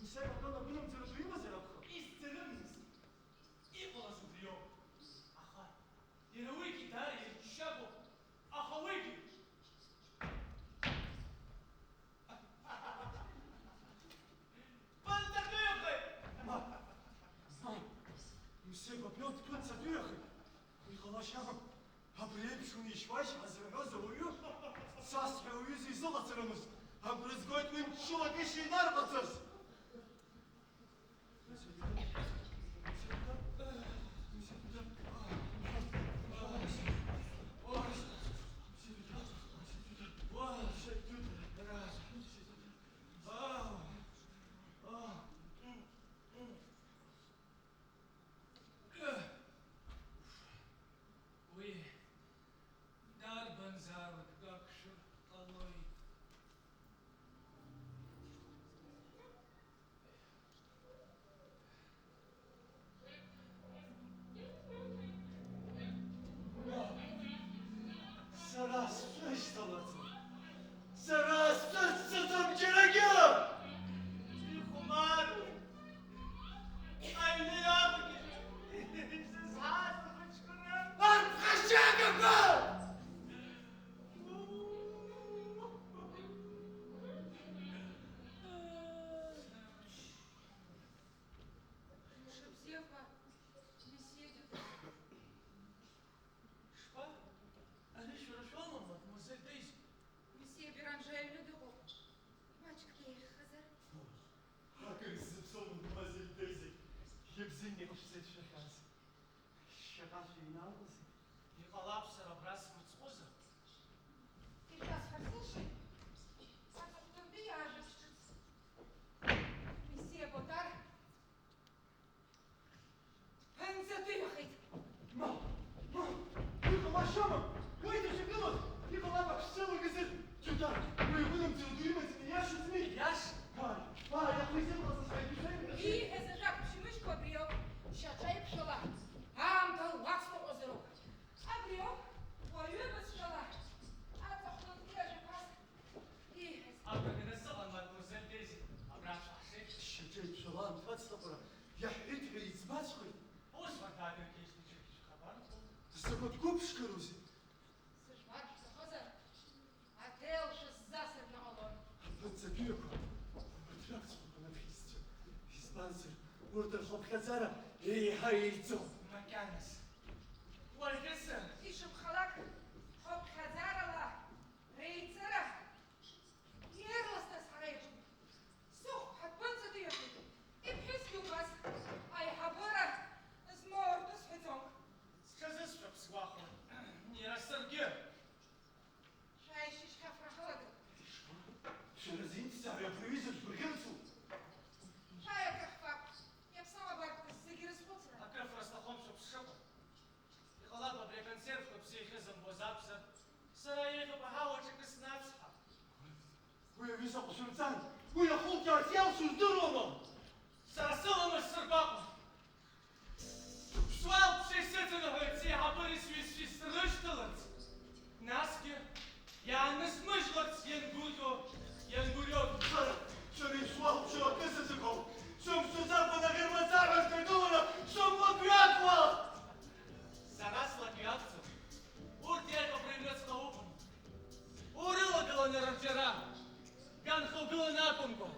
Misal akala bunun tırıbıyı mı serapka? İsterim İyi olası diyor Aha Yeroviki dar yetişabo Ahaviki Ben takıyorum Misal papyon tıklat satıyor. Yıkalaşamam. Habriyem şunu işbaş hazırına zoruyor. Sas ve uyuz izol atırımız. Habrız goytmayın şulak eşeğler batır. Уи Дар банзарок дакшы алой Saras fıştalatın. Saras fıştalatın gerekiyor. Kumar Anne abi Siz hazır hıçkırın Lan kaşığa kapı! Шепсевка, месье Шпа? Они шурашвалом, мадемуазель Дейзи. месье Беранжель Людеров. Мальчик, я их хазар. Hakkınızı sonun mazil teyze. Hepsini işte şakası. Şaka şeyini almasın. Николап Сарабрас Муцкоза. Сейчас послушай. А потом вяжешься. Месье Бодар. Пензатыхает. Ma! Yıkalaşamam! Kaydı çıkılır! Yıkala bak şılı güzel! Çıkar! Uygunum diyor duymadın ya şu zmi! Яш? Hayır! Hayır yaklaşım nasıl sen güzel mi? И это жак пшемышку обрел. Щачай пшела. Ам-то лаксто озеро. Обрел. Полюбит пшела. А то он даже пас. И Абра Генесалан, мадемуазель Дейзи. Абраш Аши. Şeker şalan tatlıpıra. Ya hiç bir izmaz koy. Ось вантадыр кейсни чекиш хабар. Sakot kupşkır uzi. сыжмак, хоза. А ты уж засыр на олор. Подзапирку. Тракцию на фисте. Испансер. Уртер хопхазара. И хайцо. Маканес. Вальгеса. И шапхалак. Хоп хазарала. Рейцера. Ерласта сарайчу. Сух, отпанца ты ехать. И пхиски у вас. Ай хабара. Зморду сфетонг. Скажи, чтоб сваху. Не рассердил. Шайшишка фрахода. Через институт я привезу в Бергенцу. Шая кахпак. Я б сама барка с загиреспоцера. А кров растахом, чтоб сшипал. Николап абре консерв, чтоб психизм бозапса. Сараеха бахавочек и снацха. Вы висок шумцан. Вы охулки отъел суздурома. Сарасылым из сырбаку. Швал пшесетиного те хабыры свисфис рыштылыц. Наски. Яныс мыжлыц янгурю. Янгурёк. Şöyle şual şual kısası kol. Şum suzar bana gırmazar öskürdüğünü. Şum vakıyak var. Зараз лакьяцу. Уртяйка привез хаупом. Урыла было на ранчера. Ганхал было на пунку.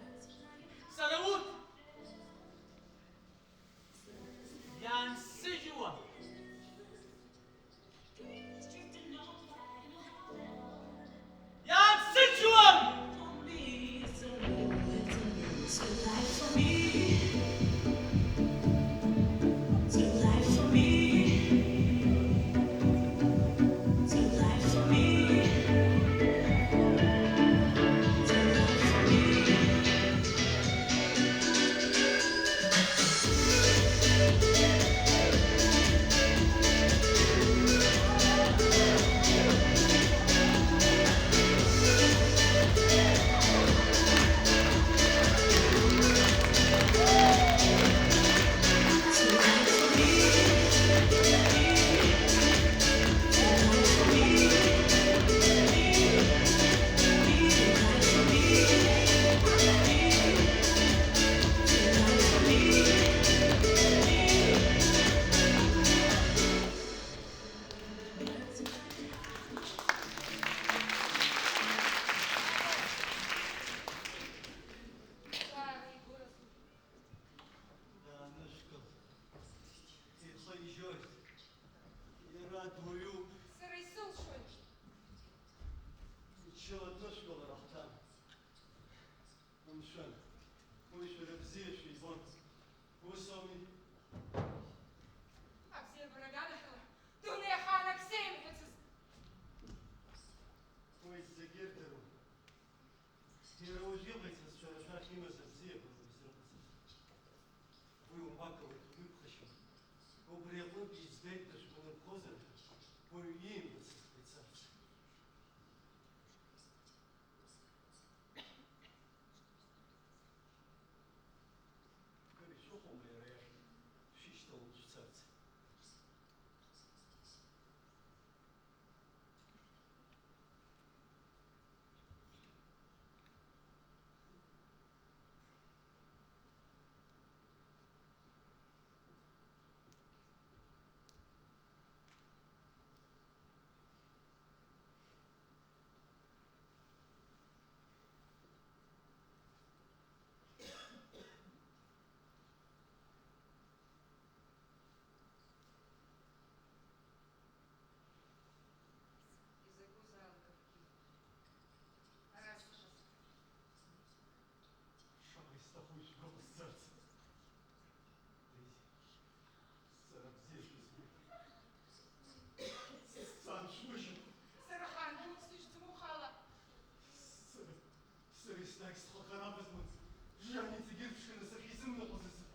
Еще одна школа Рахтан. Он шан. Он еще рабзеющий вон. Усоми. أبزي برجالها دنيا خانك سيمحتز Ой, загердеру. Не рауживайте, что рожах има забзея было безрабоца. Вы умаковый выпхащен. Обрелы пиздеть даже было козырь. Ой, им бы спецаться. Горячо умрешь. Шишто лучше сердце. языку залговки. Раз. Шагай с тобой, голос сердца. Сарабзеющий звук. Сан шмыжин. Сарахан будет слышать мухала. Сарыстак с хохарабызмын. Жани цигирпшины сахизмны қозысы.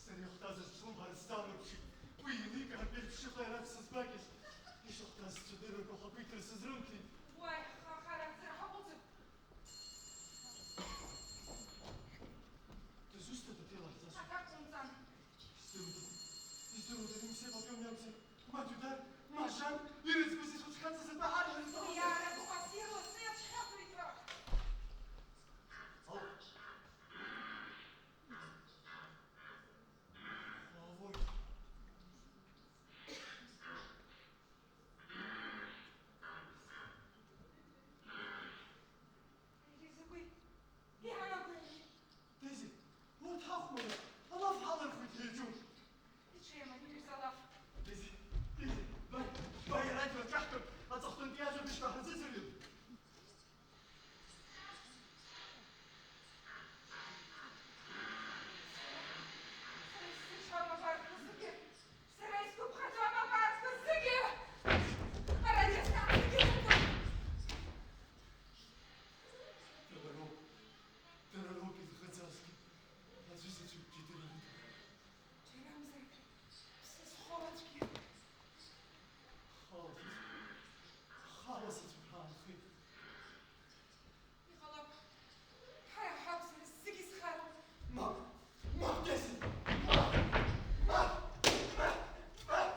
Сарыхтазы шум харстанырпши. Бұйыны қарбелпші қайрат сызбакеш. Ишоқтаз чыдыры қоқапитыр сызрымки. Ой, характер хабуцев. Ты зусты это делаешь, А Саша? как он там? Издыру дадим все попьемнямся. Мать удар, мажан, ирец бізі шучқанцы затахали. Я раду пассирую, свет шхапывает рог. Ал. Ой. Языку. Я могу. Дейзи, вот хахмана, она в халар хоть летю. И чем они взяла? Дейзи, باي راجل تحت هتصحتن بياجو مش هنزلزل. Сычвама барка зыги. Сарайску пхатвама барка зыги. Арадеска зыги. Дорогой Хацарский, а здесь эти четыре. Черам зыги. Все схолочки. خالص سبحان خير. يخلق. حيا حبس الزيجي سخالة. ما ديزي. سخال.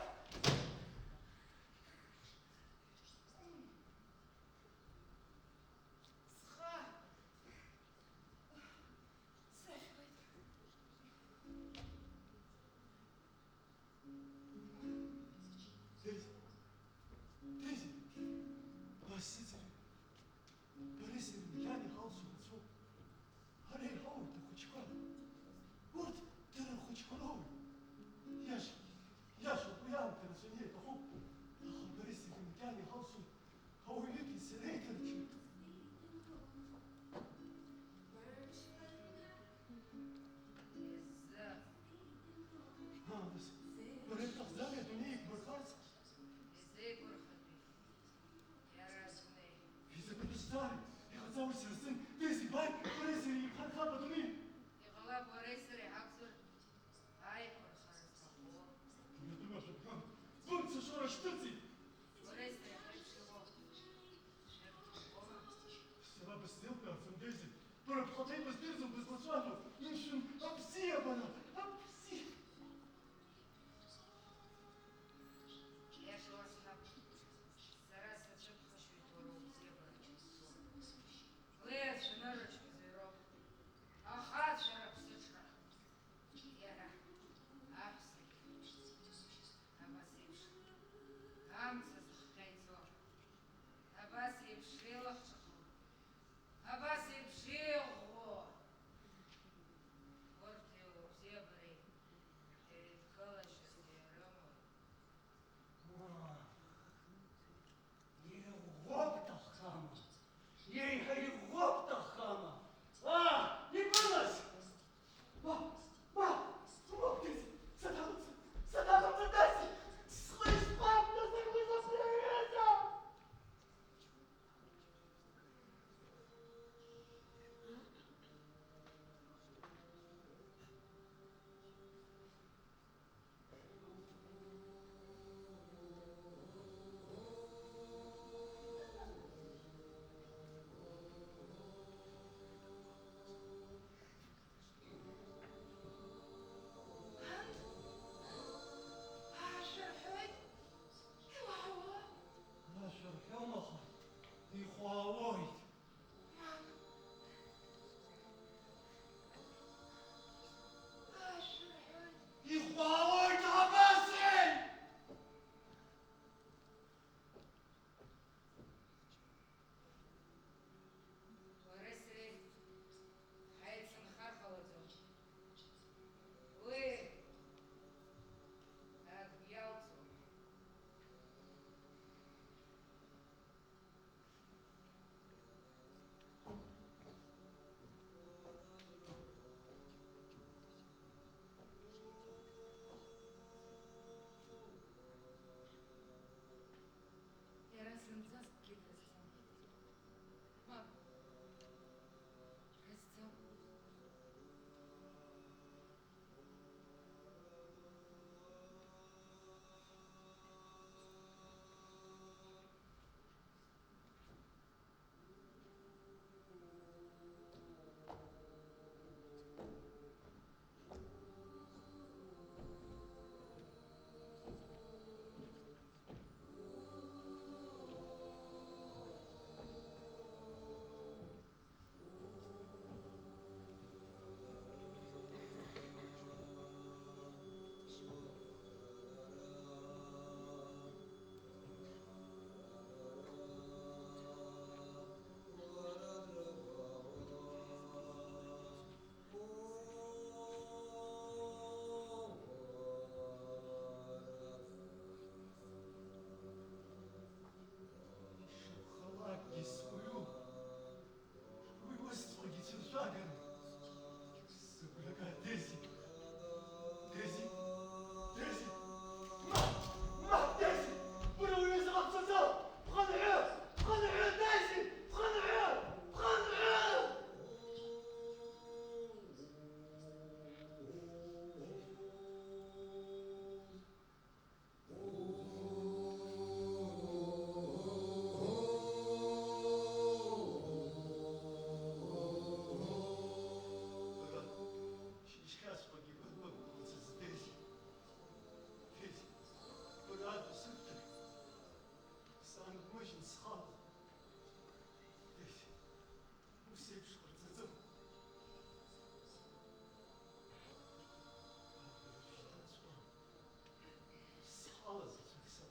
سافرت. Дейзи, спаситель, Борисовна, я не халсу лицо. Арей хаур ты хочка. Вот ты хочка. Я ж уян ты разуне того. Ах, Борисовна, я не халсу. Хауилики селейтерчи. Надо. Борис Ахзамия дунеек бахас. Из-за предостали. Я хотел сын. Дейзи, бай, Борисовна, и хатха подуни. Я думаю, что там бунцы шора штыци. Села бы снилка, Дейзи. Пропхотай бы стырзу без лошаду. Иншин апсия бана. Апси. Лес, наручный зверок. А يومها يخواوي يخواوي تعباسي ورسري حيث مخرخة وزوج ويه أبيض يا رسم زاسكي رسم ما رسم خلاك يسويو ويوسطوا يتشاقر سبلك ديزي ديزي ديزي ما ديزي ولو يزغب تزغب خذعوه خذعوه ديزي خذعوه خذعوه شيشكاس باقي بالباب وتزز ديزي ديزي ولاد سبتك سان مش نسخاط ديزي وسيب شغل تزم خلاص تكسر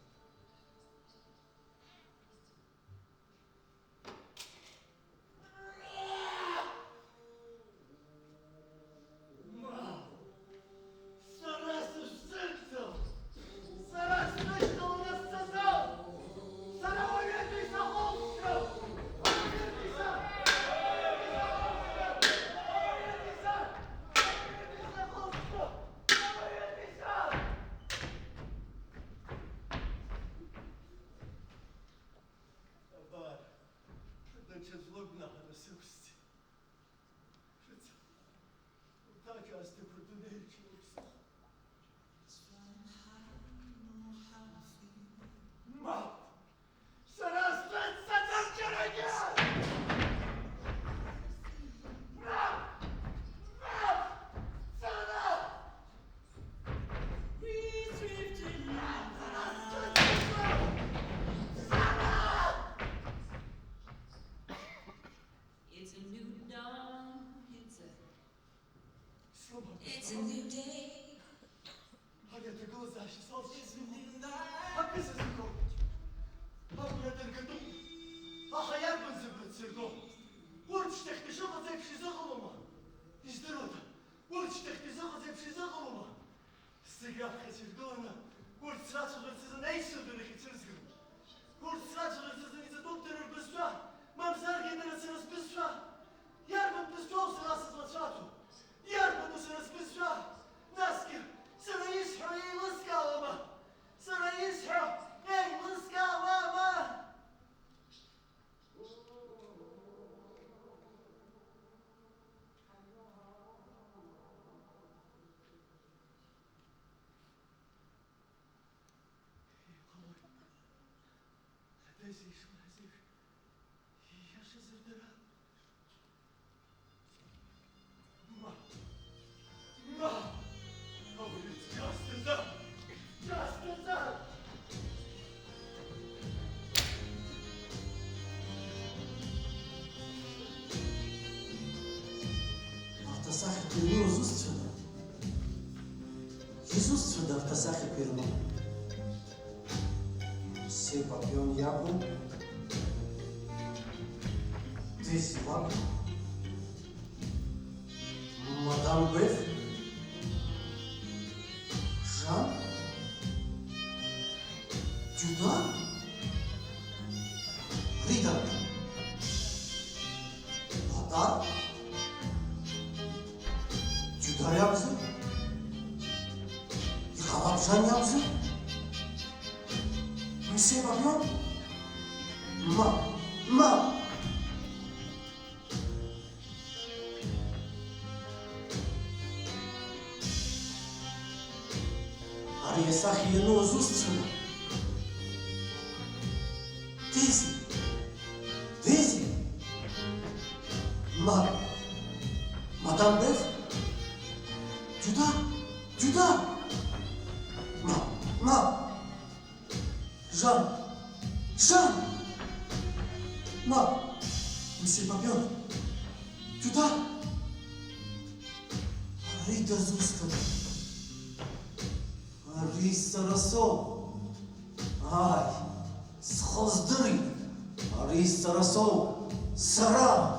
سراس الشمس سراس نشط ونسسو سراوية ليس خمسو Абар, значит, злобна на сюсти. Так я с тобой учился. Мам! Сарас, сатан, чародей! Мам! Мам! Сарас! It's a new dawn. Слабо. It's a new day. А я так глаза чесал, а без языков. А я только думаю, а хаяр бы забрать сердом. Урчтах ты шока зайпши заголома. И здорово. Урчтах ты шока зайпши заголома. Сега хачердона. Урч сразу же за нейсуду рехицерзгу. Урч сразу же за не за доктора бества. Мам заргенера се разбества. Ярбан бествол се нас злачату. Ярбану се разбества. Наскер. Sana yishu ey laskalama. Sana yishu ey laskalama. Дези шмазив. Я ще зердера. Ма. Ма. Oh, it's just as up! Just as up! казах е пирно. Все папион ябло. Тези лапи. Мадам Беф. Жан. Джуда. Рида. Бадар. Джуда yapsın. Yıkalapşan yapsın. Bir şey bakıyor. Ma. Are sahiye nu uzustrzymał. Daisy. Madame Bef. Juda. Jean. Monsieur Papillon. Juda. Rida zustał. Arisa Rasol. Ay, sxozdiri. Arisa Rasol. Sara.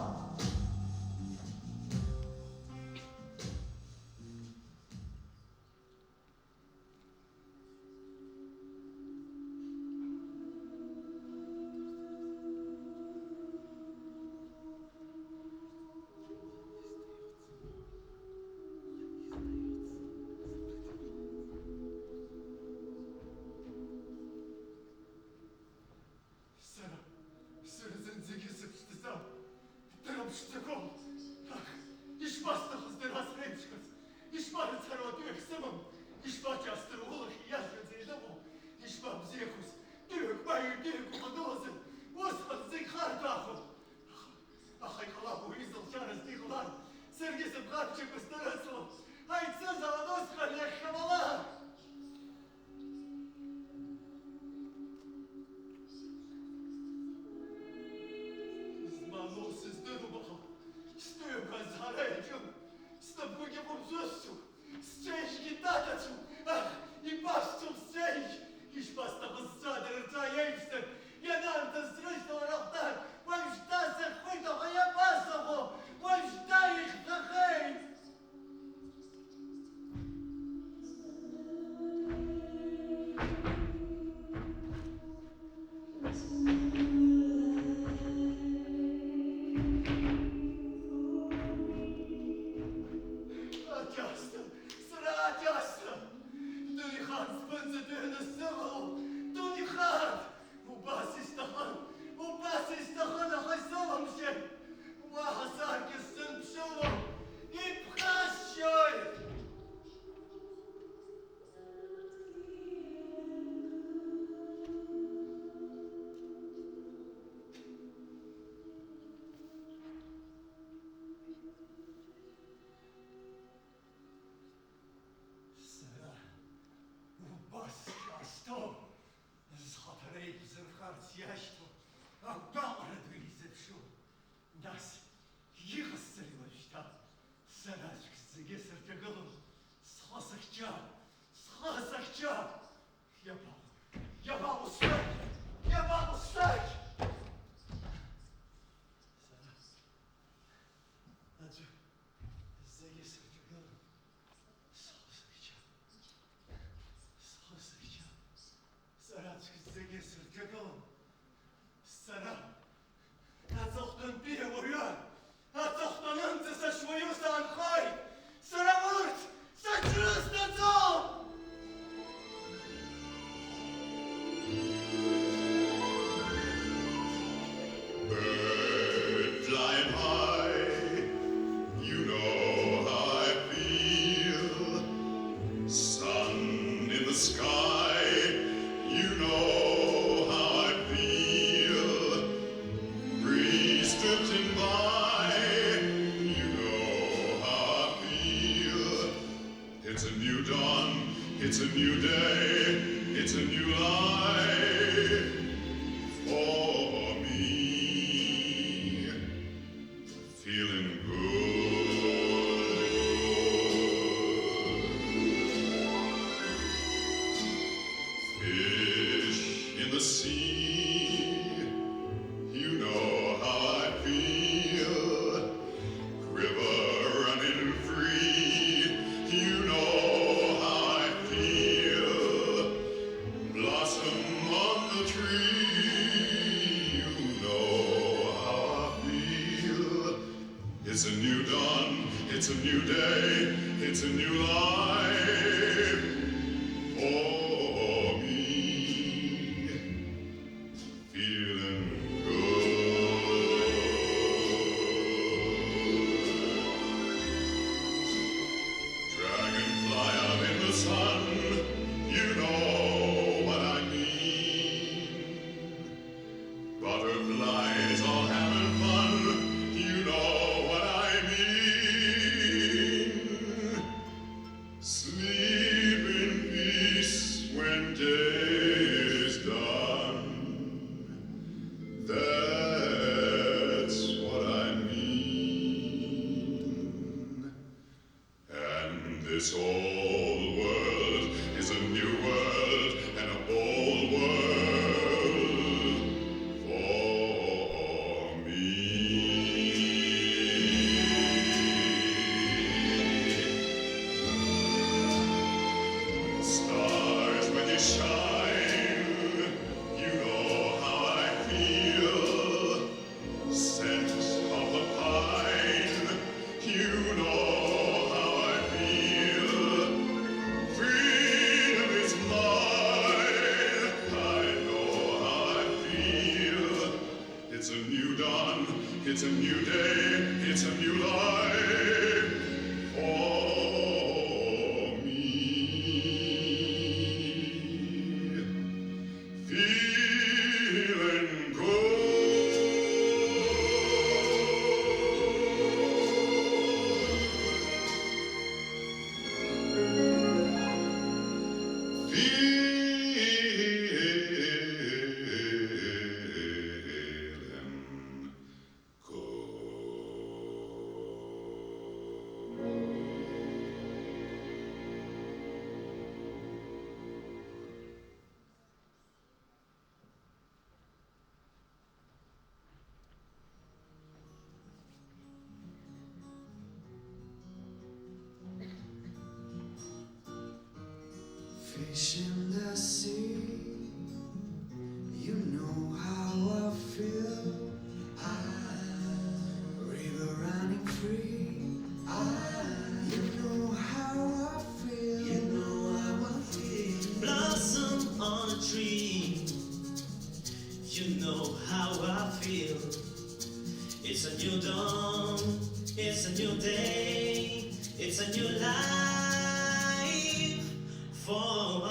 It's a new day, it's a new life for me. Feeling good. It's a new day, it's a new life for me. Feeling good. Dragonfly out in the sun, you know what I mean. Butterflies all having fun, you know what I mean. Sleep in peace when day is done. That's what I mean. And this whole world is a new world and a bold world for me. Stars, when you shine, you know how I feel. Scent of the pine, you know how I feel. Freedom is mine, I know how I feel. It's a new dawn, it's a new day, it's a new life for me. Feeling good. Feeling Fish in the sea, you know how I feel. River running free, you know how I feel. You know how I feel. Blossom on a tree, you know how I feel. It's a new dawn, it's a new day, it's a new life for